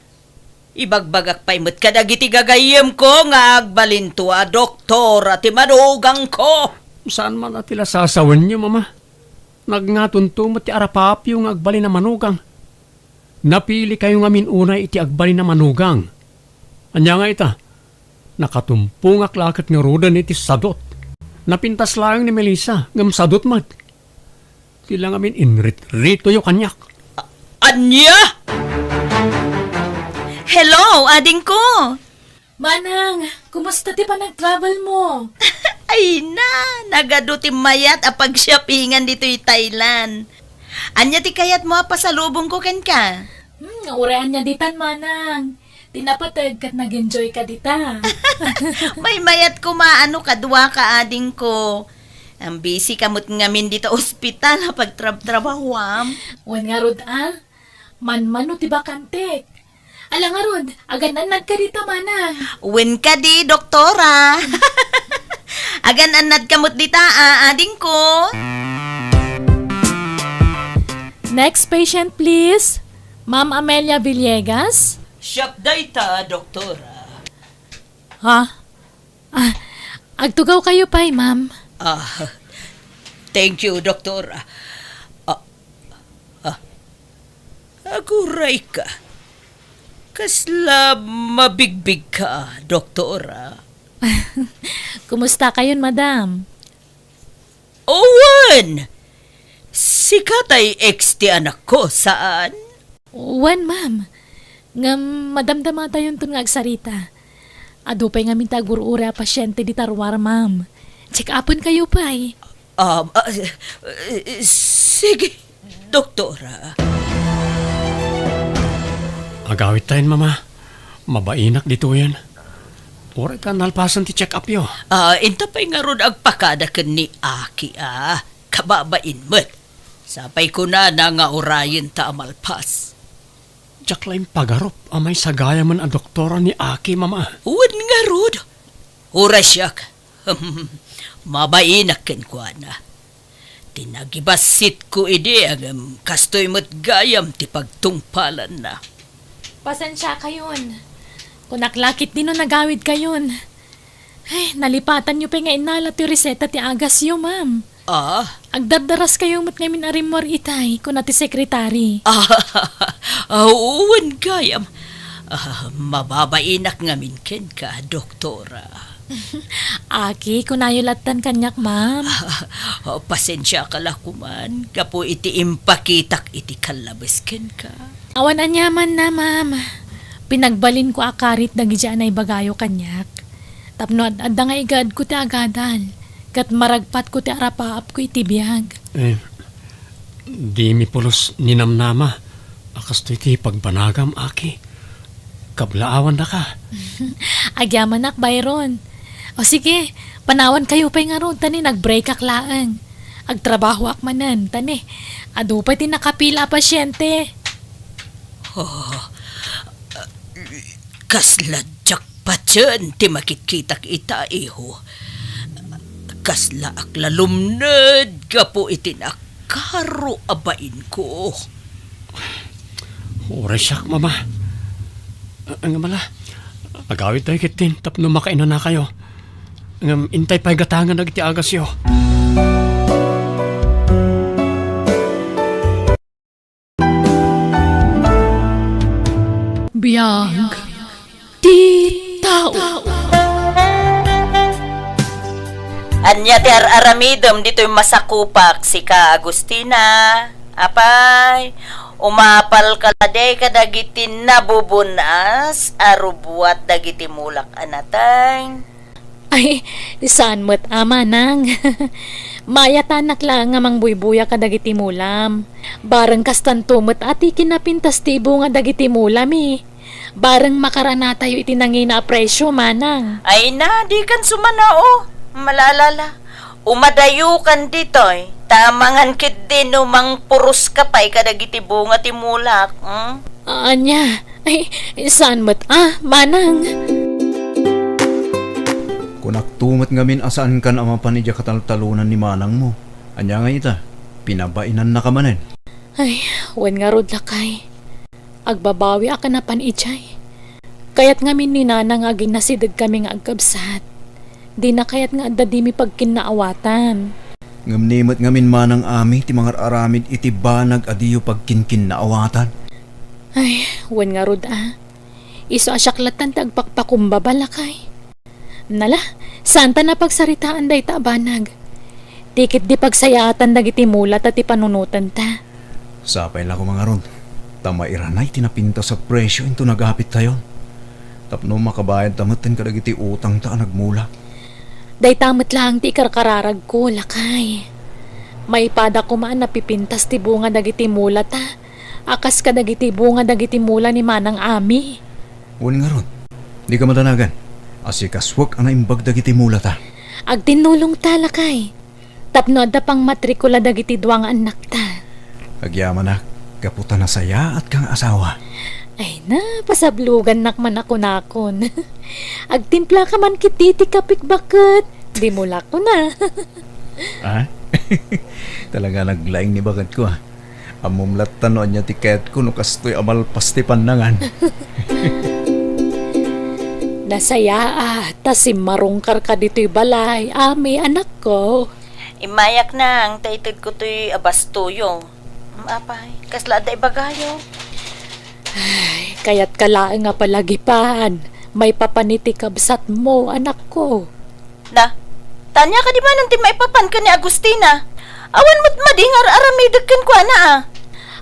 Ibagbagak pa'y mo't kadagiti gagayem ko nga agbalin to a doktor at manugang ko. Saan man atila sasawan niyo, mama? Nagngatunto mo ti arapapyo nga agbalin na manugang. Napili kayo nga minunay iti agbalin na manugang. Anya nga ita, nakatumpungak lakat nga rodan iti sadot. Napintas lang ni Melissa, ngam sadot mat. Tila nga min inrit-rito yung kanyak. Anya? Hello, ading ko. Manang, kumusta ti pa nag-travel mo? Ay na, nagaduti mayat apag shoppingan dito yung Thailand. Anya ti kayat mo pasalubong ko ken ka? Urehan niya ditan, manang. Tinapatag kat nag-enjoy ka dita. May mayat ko maano kadwa ka ading ko. Ang busy kamot ngamin dito ospital pag trabahwam. Wan nga rod manmano ti bakantek. Ala nga rod, aganan ka dita, manang. Wen ka di, doktora. Agan-anad kamot dita, ading ko. Next patient, please. Ma'am Amelia Villegas. Siyak dayta, doktora. Ha? Agtugaw kayo pa'y, ma'am. Thank you, doktora. Aguray ka. Kasla mabigbig ka, doktora. Kumusta kayon, madam? Owen! Si Katay ex ti anak ko, saan? Wan, ma'am. Nga madamdama tayon to nga agsarita. Adupay nga minta gurura pasyente di tarwar, ma'am. Check upon kayo pa eh. Sige, doktora. Agawit tayo, mama. Mabainak dito yan. Oray ka nalpasan ti check up yo. Intapay nga ron agpakada ka ni Aki, kababain mo't. Sapay ko na nga orayin ta amalpas. Diyak lang pagarop amay sagaya man ang doktora ni Aki, mama. Uwan nga rod. Ura siyak. Mabainak ken kwa na. Tinagibasit ko ide ang kastoy mo't gayam ti pagtungpalan na. Pasensya kayon. Kung naklakit din no nagawid kayon. Ay, nalipatan nyo pa nga inala ti reseta ti agas yo, ma'am. Agdardaras kayo mat ngamin arimor itay kung ti sekretary. Uwan gayam. Mababainak ngamin ken ka, doktora. Aki, kung ayulatan kanyak, ma'am. Pasensya ka lakuman. Kapo iti impakitak iti kalabas ken ka. Awan anyaman na, ma'am. Pinagbalin ko akarit na gidyan ay bagayo kanyak. Tapno adda nga igad ko ti agadal. Kat maragpat ko ti arapaap ko iti biyag. Di mi pulos ninamnama. Akas to iti pagbanagam, Aki. Kablaawan na ka. Agyaman ak, Byron. O sige, panawan kayo pa nga ron. Tani, nag-break aklaan. Agtrabaho ak manan. Tani, ado pa ti nakapila pasyente. Kasladyak pa dyan, ti makitkitak ita, iho. Kasla aklalumnad, kapo itinakaro abain ko. Oray siyak, mama. Ang mala, agawit tayo kitin, tapno makainan na kayo. Ang intay pa'y gatangan nagiti agas yo. Biyag. Di tao. Anya ti aramidom dito'y masakupak si ka Agustina. Apay, umapal ka day kadagiti nabubunas, arubuat dagiti mulak anatay. Ay, saan mo't ama nang? Mayatanak lang nga mang buybuya ka dagiti mulam. Bareng kastantumot ati kinapintas tibo nga dagiti mulam eh. Bareng makarana tayo itinangina presyo manang. Ay na, di kan sumanao. Malalala. Umadayo kan ditoy. Tamangan kit din umang purus kapay kadagiti bunga ti mulak. Anya, ay, saan mo't manang? Kunak tumat ngamin asaan kan ama panidya kataltalunan ni manang mo. Anya nga ita, pinabainan na kamanen. Ay, wan nga rod lakay. Agbabawiaka na panichay. Kayat ngamin ni nanang aging nasidag kami nga agkabsat. Di na kayat nga adadimi pagkinaawatan. Ngamnimot ngamin manang ami ti mga aramid iti banag adiyo pagkinkin na awatan. Ay, wan nga rod Iso asyaklatan tagpakpakumbaba lakay. Nala, santa na pagsaritaan day ta banag. Tikit di pagsayaatan dagiti mulat at ipanunutan ta. Sapay lang ko mga ron. Tamairanay tinapinta sa presyo into nagapit tayo. Tapno makabayad tamatin kadagiti utang ta nagmula. Day tamat lang ti karkararag ko, lakay. May pada ko maan napipintas ti bunga dagiti mula ta. Akas ka dagiti bunga dagiti mula ni manang ami. Wan nga ron. Di ka madanagan. Asikaswak ang naimbag dagiti mula ta. Agtinulong ta, lakay. Tapno da pang matrikula dagiti duwang anak ta. Agyaman na, kaputa na saya at kang asawa. Ay na, pasablugan nakman ako nakon. Agtimpla ka man kititi kapik bakit. Di mula ko na. Talaga naglaing ni bagat ko Amumlat tanoan niya tiket ko no kastoy amal pasti pandangan. Nasaya tas marungkar ka dito'y balay. May anak ko. Imayak na ang taitid ko to'y abastuyo. Apay, kasla day bagayo. Kaya't kalaang nga palagipan, may papaniti kabsat mo, anak ko. Na, tanya ka di ba nang maipapan ka ni Agustina? Awan mo't madingar aramidag kan kwa na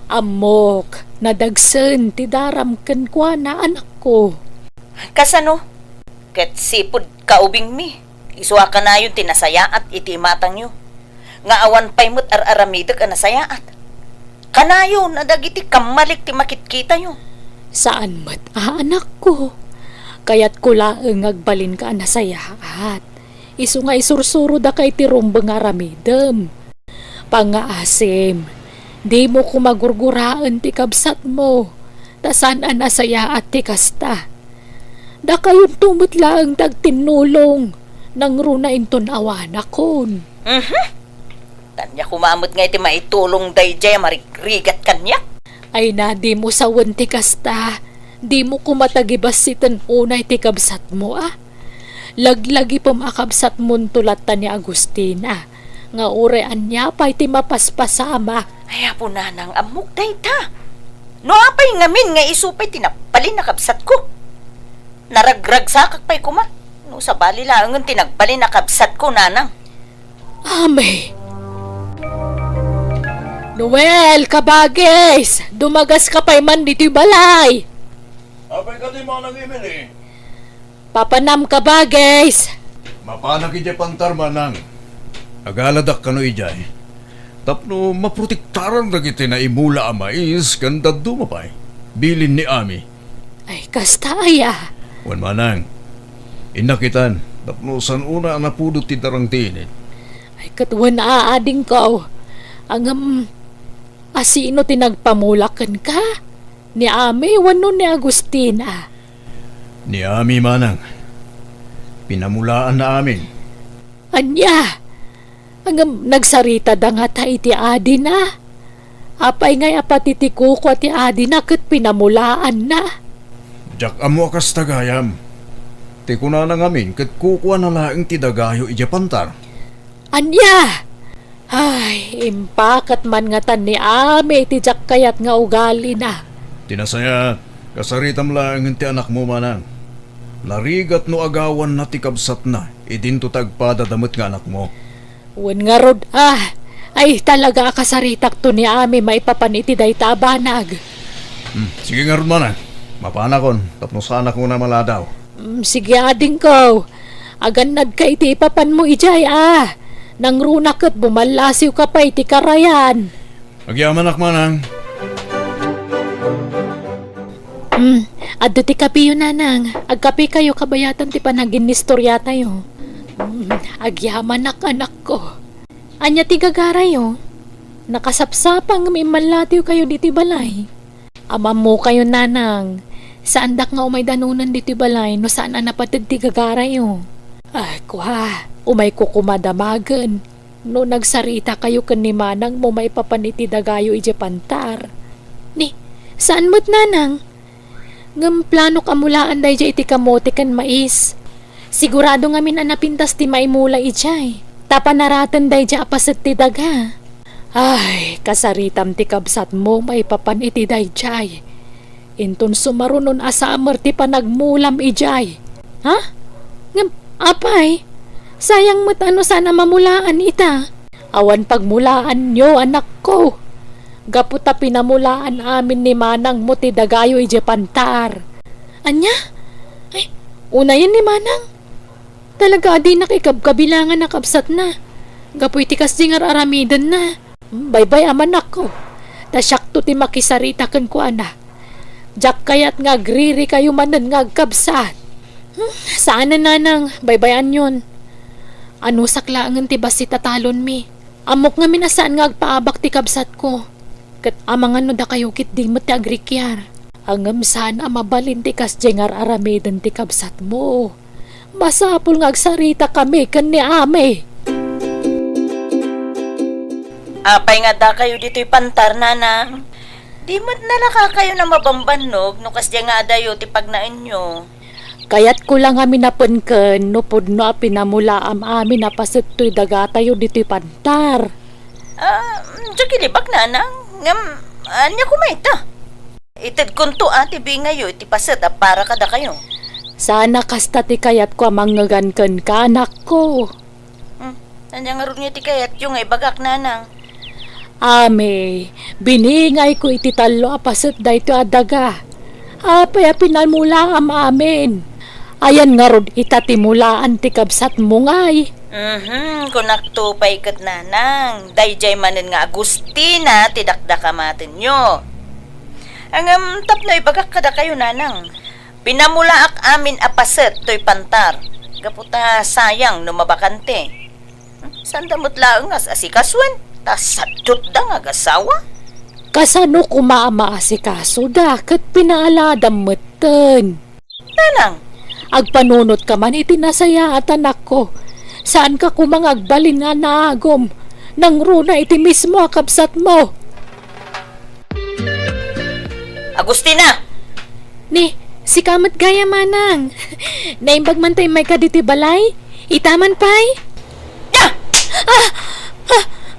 Amok, nadagsen ti daram ken kwa na anak ko. Kasano? Ket sipod kaubing mi. Iswa ka na yun tinasayaat iti matang nyo. Nga awan pa'y mo't aramidag ang nasayaat. Kanayo na dagiti kamalik ti makitkita nyo. Saan mat anak ko? Kaya't kulaeng agbalin ka na sayaat. Isu nga isursuro da kay ti rumbeng aramidem. Pangaasim, di mo kumagurguraan ti kabsat mo. Tasan ang nasayaat ti kasta. Da kayon tumutlaang tagtinulong. Nang runa inton awan akon. Tanya kumamot nga iti maitulong dayjay marigrigat kanya. Ay na di mo sawan ti kasta. Di mo kumatagibas sitan unay ti kabsat mo Laglagi pumakabsat mo tulatan ni Agustina. Nga urean niya pa'y ti mapaspasama. Ay po nanang amok dayta. No apay ngamin nga isupay tinapalin na kabsat ko. Naragrag sakak pa'y kuma. No sa bali lang tinagbalin na kabsat ko nanang. Ame. Noel, kabagis! Dumagas ka pa'y man dito'y balay! Apay ka di mo nang imili. Papanam kabagis! Mapanag ijay pantar manang. Agaladak ka no ijay. Tapno maprotektaran dagiti na imula ang mais kanda dumapay. Bilin ni Ami. Ay, kasta aya. Wan manang. Inakitan. Tapno san una ang napudot ti darang tinit. Ay, katuwan aading ko. Ang asino tinagpamulakan ka? Ni Ami, wano ni Agustina. Ni Ami manang. Pinamulaan na amin. Anya, ang nagsarita da nga ta iti adi na. Apay ngay apatitiko ko ti adi na kat pinamulaan na. Jak amo akas tagayam. Ti kuna na ngamin kat kukuha na laing ti dagayo ija pantar. Anya! Ay, impakat man nga tan ni Ami ti jak kayat nga ugali na. Tinasaya, kasaritam laing ti anak mo manang. Narigat no agawan na ti kabsat na, idinto tagpadadamot nga anak mo. Wan nga rod ay talaga akasaritak to ni Ami maipapaniti day tabanag. Sige nga ron manang, mapanakon, tapno sa anak mo na maladaw. Sige ading ko, aganad ka iti ipapan mo ijay nang runak at bumalasiw ka pa iti karayan. Agyaman ak manang. Adto ti kapiyo nanang, agkapi kayo kabayatan ti panagin ni storya tayo. Agyaman anak ko. Anya ti gagarayo, nakasapsapang mimalatiw kayo diti balay. Ama mo kayo nanang, saan dak nga umay danunan diti balay no saan napatid ti gagarayo. Ay kwa, umay kukumadamagan. No nagsarita kayo kan ni manang mo may papaniti dagayo ije pantar. Ni, saan mo't nanang? Ngam plano kamulaan day iti kamote kan mais. Sigurado nga min anapintas ti maimula ijay. Tapanaratan day ja apaset ti daga. Ay, kasaritam ti kabsat mo may papan iti day jay. Inton sumarunon asamer ti panagmulam ijay. Ha? Ngam, apay? Sayang mo't ano sana mamulaan ita. Awan pagmulaan nyo anak ko. Gaputa pinamulaan amin ni manang mo ti dagayo ije pantar. Anya? Ay, una yan ni manang. Talaga di nakikabkabilangan na kapsat na. Gapu iti kasdingar aramidan na. Bye-bye aman ako. Tasyak to ti makisarita kan ko ana. Jak kayat nga griri kayo manan nga agkabsat. Saan na nanang? Bye-byean yun. Ano saklangan ti basi tatalon mi? Amok nga minasaan nga agpaabak ti kabsat ko. Kat amangan no da kayo kit di mo ti agrikyar. Angam sana mabalin ti kasdingar aramidan ti kabsat mo. Masapul nga agsarita kami kan ni Ami. Apay nga da kayo dito'y pantar nanang. Di mo't nalaka kayo na mabambanog no kasya nga adayo ti pagnain nyo. Kaya't ko lang amin napanken no pudno pinamula amin na pasito'y dagatayo dito'y pantar. Diyan kilibak nanang. Ngam, anya kumaita? Itid kunto ati bingayo iti paset a para kada kayo. Sana kasta ti kayat ko manggagankan ka, anak ko. Nanyang nga ron niya ti kayat yung ay bagak nanang. Ame, biningay ko iti talo apaset dayto adaga. Apay pinalmula am amin. Ayan nga rod itatimulaan ti kabsat mo ngay. Kung naktupay kat nanang, dayjay manen nga Agustina, tidakdakamatin nyo. Ang tapno ibagak kada kayo nanang. Pinamulaak amin apaset to'y pantar. Gaputa sayang numabakante. Saan damot laang as asikaswan? Tas sadot da nga gasawa? Kasano kumama si kaso da kat pinaaladam meten. Nanang, Agpanunot ka man iti nasaya at anak ko. Saan ka kumangagbalin nga naagom? Nang runa iti mismo akabsat mo. Agustina! Ni, si kamat gaya manang. Naimbag man tayo may kaditi balay? Itaman pa'y? Ya!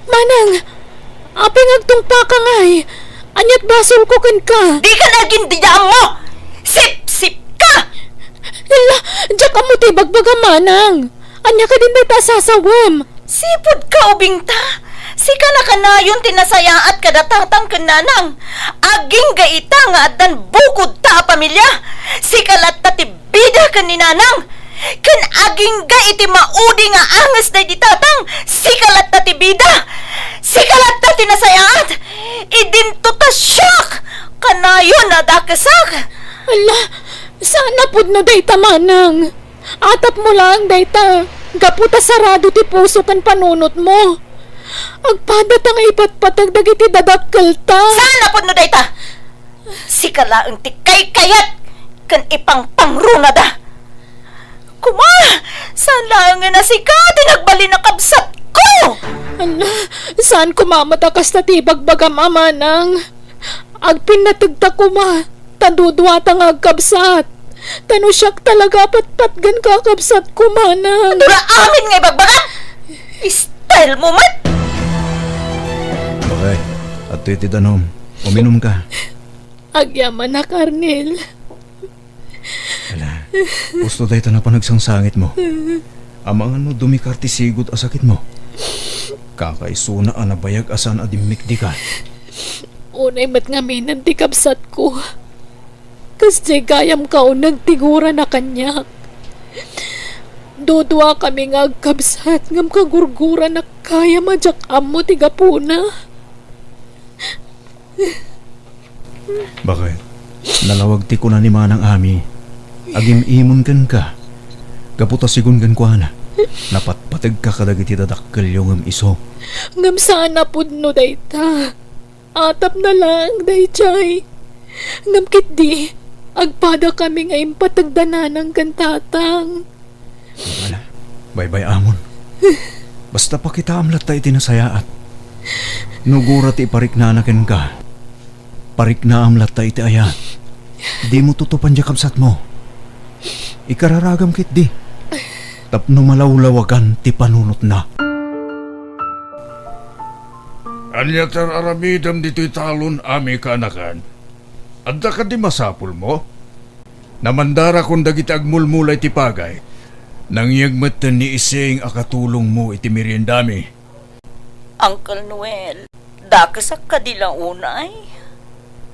Manang! Aping agtungpa ka nga'y. Anyat basol ko kan ka. Di ka naging diyaan mo! Sip-sip ka! Ila, diyak ka mo ti bagbaga manang. Anya ka din tayo sasawam. Sipod ka ubing ta! Sika na kanayon tinasaya at kadatatang kananang. Aging gaita nga adan bukod ta pamilya. Sika latta ti bida kan ni nanang. Kan aging ga iti maudi nga angas na ditatang. Sika latta ti bida. Sika latta tinasayaat. Idinto ta syak. Kanayon na dakasak. Ala, sana pud no dayta manang. Atap mo lang dayta. Gaputa sarado ti puso kan panunot mo. Agpadat ang ipatpatag dagiti dadakkel ta. Sana po no dayta. Sika laang ti kay-kayat. Kan ipang pangruna da. Kuma, saan lang nga na sika tinagbali na kabsat ko? Ala, saan kumamatakas na tibagbagam amanang? Agpinatagta kuma. Tandudwata nga agkabsat. Tanusyak talaga patpatgan ka kabsat ko manang. Dura amin nga ibagbagan. Style mo man. Okay, at iti danom, uminom ka. Agyaman na, Karnel. Ala, gusto tayo na panagsangsangit mo. Amangan mo dumikarti sigod asakit mo. Kakaisuna anabayag asan adimik di ka. Unay mat nga minan ti kabsat ko. Kasi gayam ka o nagtigura na kanyak. Dudwa kami nga agkabsat ngam kagurgura na kaya madyak amo ti gapuna. Bakit? Nalawag ti ko na ni manang ami. Agim imon kan ka. Gaputa sigun kan kwa na. Napatpatag ka kadagiti dadakkel yung iso. Ngam sana pud no dayta. Atap na lang dayjay. Ngam kitdi agpada kami nga impatagdanan ng kantatang. Wala. Bye-bye amon. Basta pa kita amlat tayo tinasayaat. Nugura ti ipariknanakin ka. Parikna amlat tayo iti ayat. Di mo tutupan di kabsat mo. Ikararagam kit di. Tapno malawlawagan ti panunot na. Anya tar aramidam dito'y talon ami kaanakan. Adda ka di masapul mo? Namandara kung dagiti agmulmulay ti pagay. Nangyagmatan ni iseng akatulong mo iti meriendami. Uncle Noel, dakasak ka di lang unay.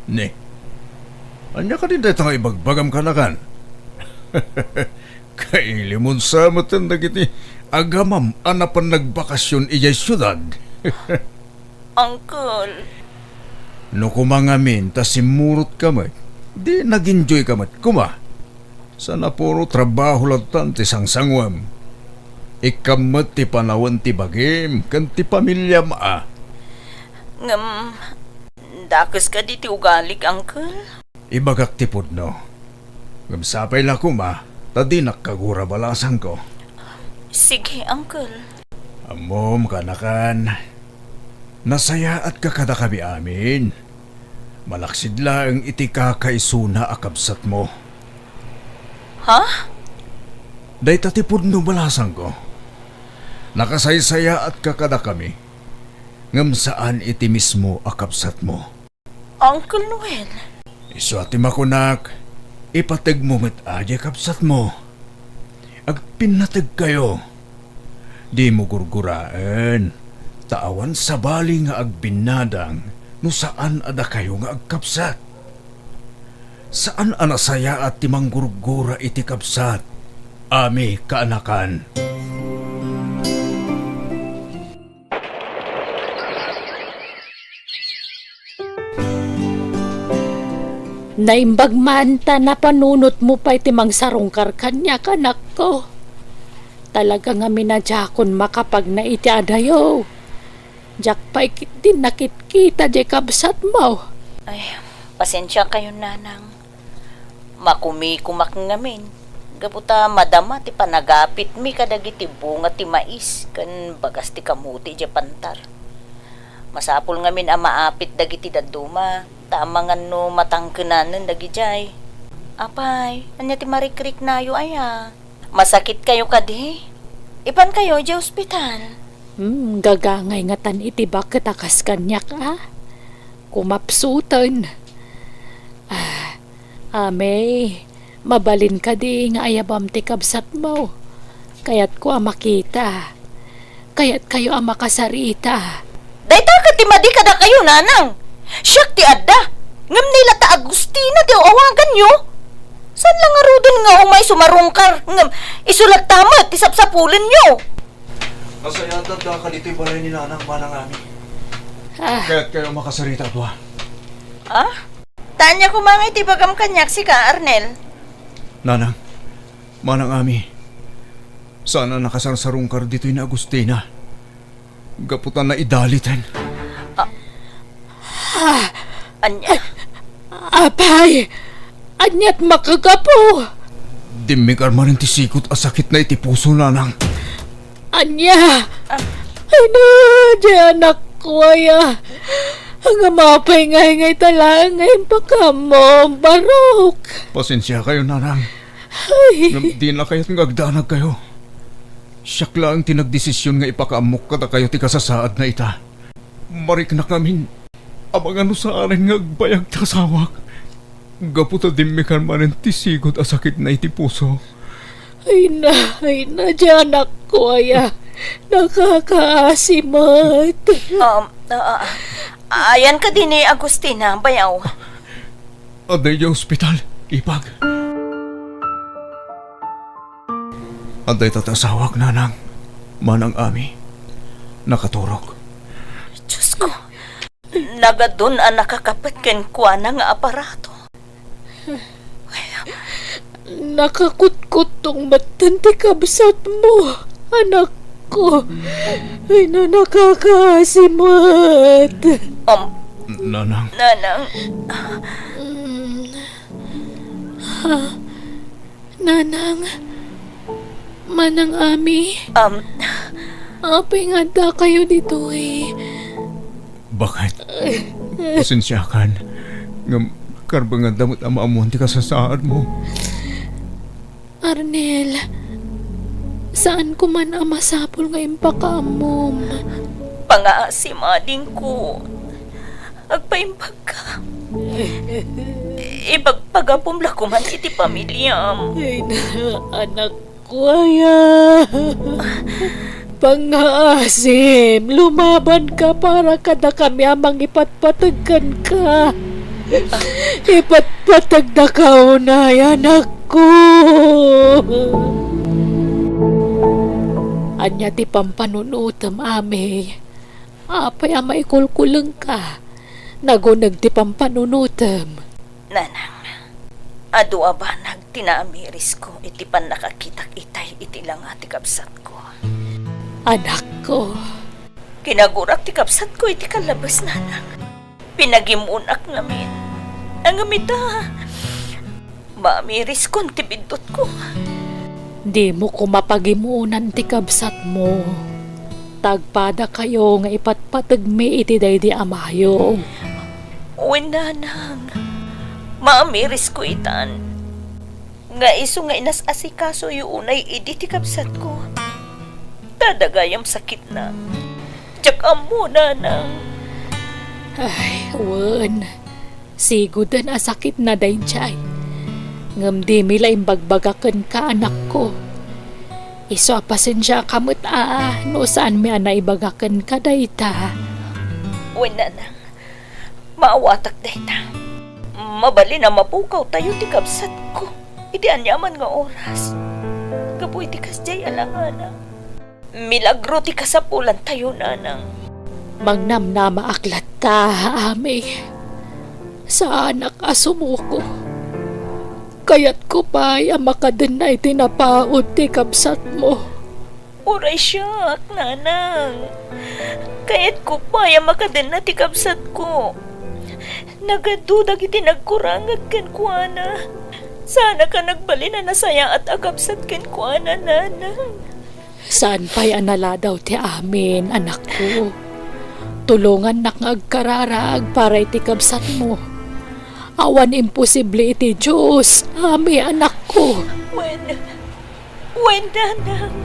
Ne. Anya ka din dito nga ibagbagam kanakan. Kailimon sa matan dagiti agamam anapan nagbakasyon iyay syudad. Uncle, No kumangamin ta simurot kamay. Di nag-enjoy kamat kuma. Sana puro trabaho lang ti sangsangwam. Ikamat ti panawan ti bagim kan ti pamilya maa. ngam, dakas ka di ti ugalik, Uncle. Ibagak ti pudno. Gamsapay la kuma. Tadi nakagura balasan ko. Sige, Uncle. Amom kanakan. Nasaya at kakada kami amin. Malaksid lang iti kakaisuna akabsat mo. Ha? Day tatipod no balasan ko. Nakasaysaya at kakada kami. Ngam saan iti mismo akabsat mo. Uncle Noel. Iswati makunak, ipatag mo met aja kapsat mo. Ag pinatag kayo. Di mo gurguraan. Taawan sa bali nga agbinadang no saan ada kayo nga agkapsat. Saan anasaya at timang gurgura iti kapsat? Ami kaanakan. Naimbag man ta na panunot mo pa iti mangsarungkar kanya kanak ko. Talaga nga minadyakon makapag na iti adayo. Jak pa din nakitkita di kabsat mo. Ay, pasensya kayo, nanang. Makumi-kumak ngamin. Gaputa madama ti panagapit mi kadagiti bunga ti mais kan bagas ti kamuti di pantar. Masapul ngamin ang maapit dagiti daduma. Tamangan no matangkenanan dagijay. Apay, anya ti marikrik nayo aya. Masakit kayo kadi. Ipan kayo di ospital. Gagangay nga tan iti bakit akas kanyak kumapsutan. Amay, mabalin ka di nga ayabam ti kabsat mo. Kayat ko makita. Kayat kayo makasarita. Dayta ka ti madi kada kayo, nanang. Siyak ti adda. Ngam nila ta Agustina di awagan nyo. San lang arudon nga umay sumarungkar. Ngam isulat tamat ti sapsapulan nyo. Nasayatan da ka dito'y balay ni nanang manang amin. Kaya't kayo makasarita to ha. Tanya ko mga iti bagam kanyak si ka, Arnel. Nanang, manang ami. Sana nakasarsarungkar dito'y na Agustina. Gaputan na idalitan. Anya? Apay, anyat makagapo. Dimikar man ti sikot a sakit na iti puso, nanang. Anya, ay na, di anak ko aya. Ang mapay ngay talang ngayon pa ka mo, barok. Pasensya kayo, nanang. Ay, Di na kayo't ngagdanag kayo. Siyak lang tinagdesisyon nga ipakaamok kada kayo ti kasasaad na ita. Marik na kamin, amang ano sa arin nga agbayag tasawak. Gaputa dimikan manin ti sigot a sakit na iti puso. ay na, di anak ko aya. Nakakaasimat. Ayan ka din ni Agustina, bayaw. Aday di ospital, ipag. Aday tatasawak, nanang. Manang ami. Nakaturok. Diyos ko, nagadun ang nakakapat ken kuha na nga aparato. Nakakutkot tong matan ti kabsat mo, anak ko. Ay na, nakakaasimat. Nanang. Nanang, Nanang, manang ami, apay nga da kayo dito Bakit? Pasensyakan. Ngam, karbangan damot ang maamuan ti kasasaad mo. Arnel, saan ko man ang masapol nga impakamom? pangaasimading ko. Agpaimbag ka. Ipagpagapumla ko man iti pamilyam. Ay na, anak ko aya. Pangaasim, lumaban ka para kada kami amang ipatpatagkan ka. Ipatpatag na ka unay, anak ko. Anya ti pampanunutam, ame. Apay ama ikulkulang ka. Nagunag ti pampanunutam. Nanang, adu ba nagtinamiris ko iti pan nakakitak itay iti lang ati kabsat ko. Anak ko. Kinagurak ti kapsat ko iti kalabas, nanang. Pinagimunak namin. Ang amita. Mamiris ko ti bindot ko. Di mo ko mapagimunan ti kabsat mo. Tagpada kayo nga ipatpatagmi iti daydi amayo. Uwin, nanang. Mamiris ko itan. Nga iso nga inas asikaso yung unay idi ti kapsat ko. Dadagayam sakit na. Tiyakam mo, nanang. Ay, wan. Sigud na sakit na day jay. Ngam di mila imbagbagakan ka anak ko. Iso pasensya kamot no saan mi ana ibagakan ka day ta. Uy nanang, maawatak day ta. Mabali na mapukaw tayo ti kabsat ko. Iti anyaman nga oras. Kapoy ti kasjay alanganang. Milagro ti kasapulan tayo nanang. Mangnam na maaklat ta, ami. Sa anak asumuko. Kayat ko pa ang makadenay tinapaod ti kabsat mo. Uray siyak, nanang. Kayat ko pa yung makaden na ti kabsat ko. Nagadudag iti nagkurangag ken kuana. Sana ka nagbali na nasaya at agabsat ken kuana, nanang. Saan pa'y anala daw ti amin, anak ko? Tulungan nak nga agkararag para iti kabsat mo. Awan imposible iti Diyos, ami anak ko. When, nanang.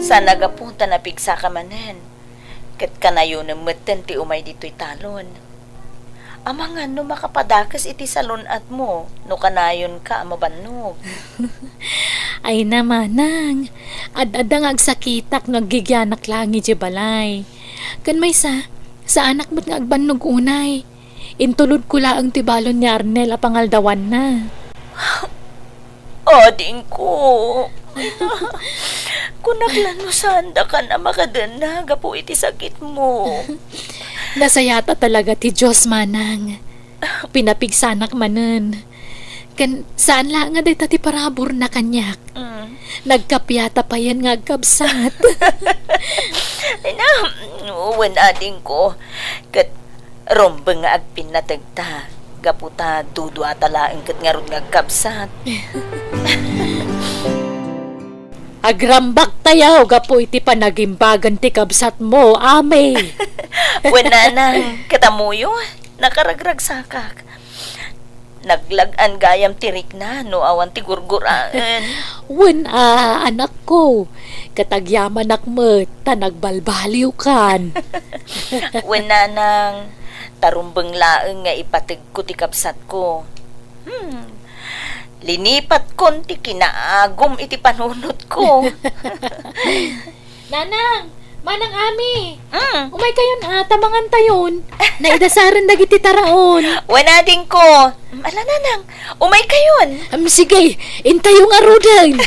Sa nagapunta na pigsa ka manen, kat kanayo na meten ti umay dito'y talon. Amangan no makapadakas iti salon at mo, no kanayon ka mabannog. Ay namanang, ad-adang agsakitak nagigyanak lang iti balay. Kan may sa anak mo't nga agbannog unay. Intulod ko laang tibalon ni Arnel a pangaldawan na. Ading ko. Kung naglano sanda ka na makadana, gapo iti sakit mo. Nasayata talaga ti Diyos manang. Pinapigsanak manen. Kan saan lang nga day ti parabor na kanyak. Nagkapyata pa yan nga agkabsat. Uwan ading ko. Kat rombeng nga agpinatagta. Gaputa dudu atalaang kat nga ron nga agkabsat. Agrambak tayaw, gapo iti panagimbagan ti kabsat mo, ame. Wala nang katamuyo, nakaragrag sakak. Naglagan gayam tirik na, no awan ti gurguraan. Anak ko, katagyaman akmet, ta nagbalbaliw kan. Wala nang tarumbeng laeng nga ipatig ko ti kabsat ko. Linipat konti kinaagom iti panunot ko. Nanang, manang ami. Umay kayon tamangan tayon. Naidasaran dagiti taraon. Wala din ko. Ala nanang, umay kayon. Sige, intayong arudan.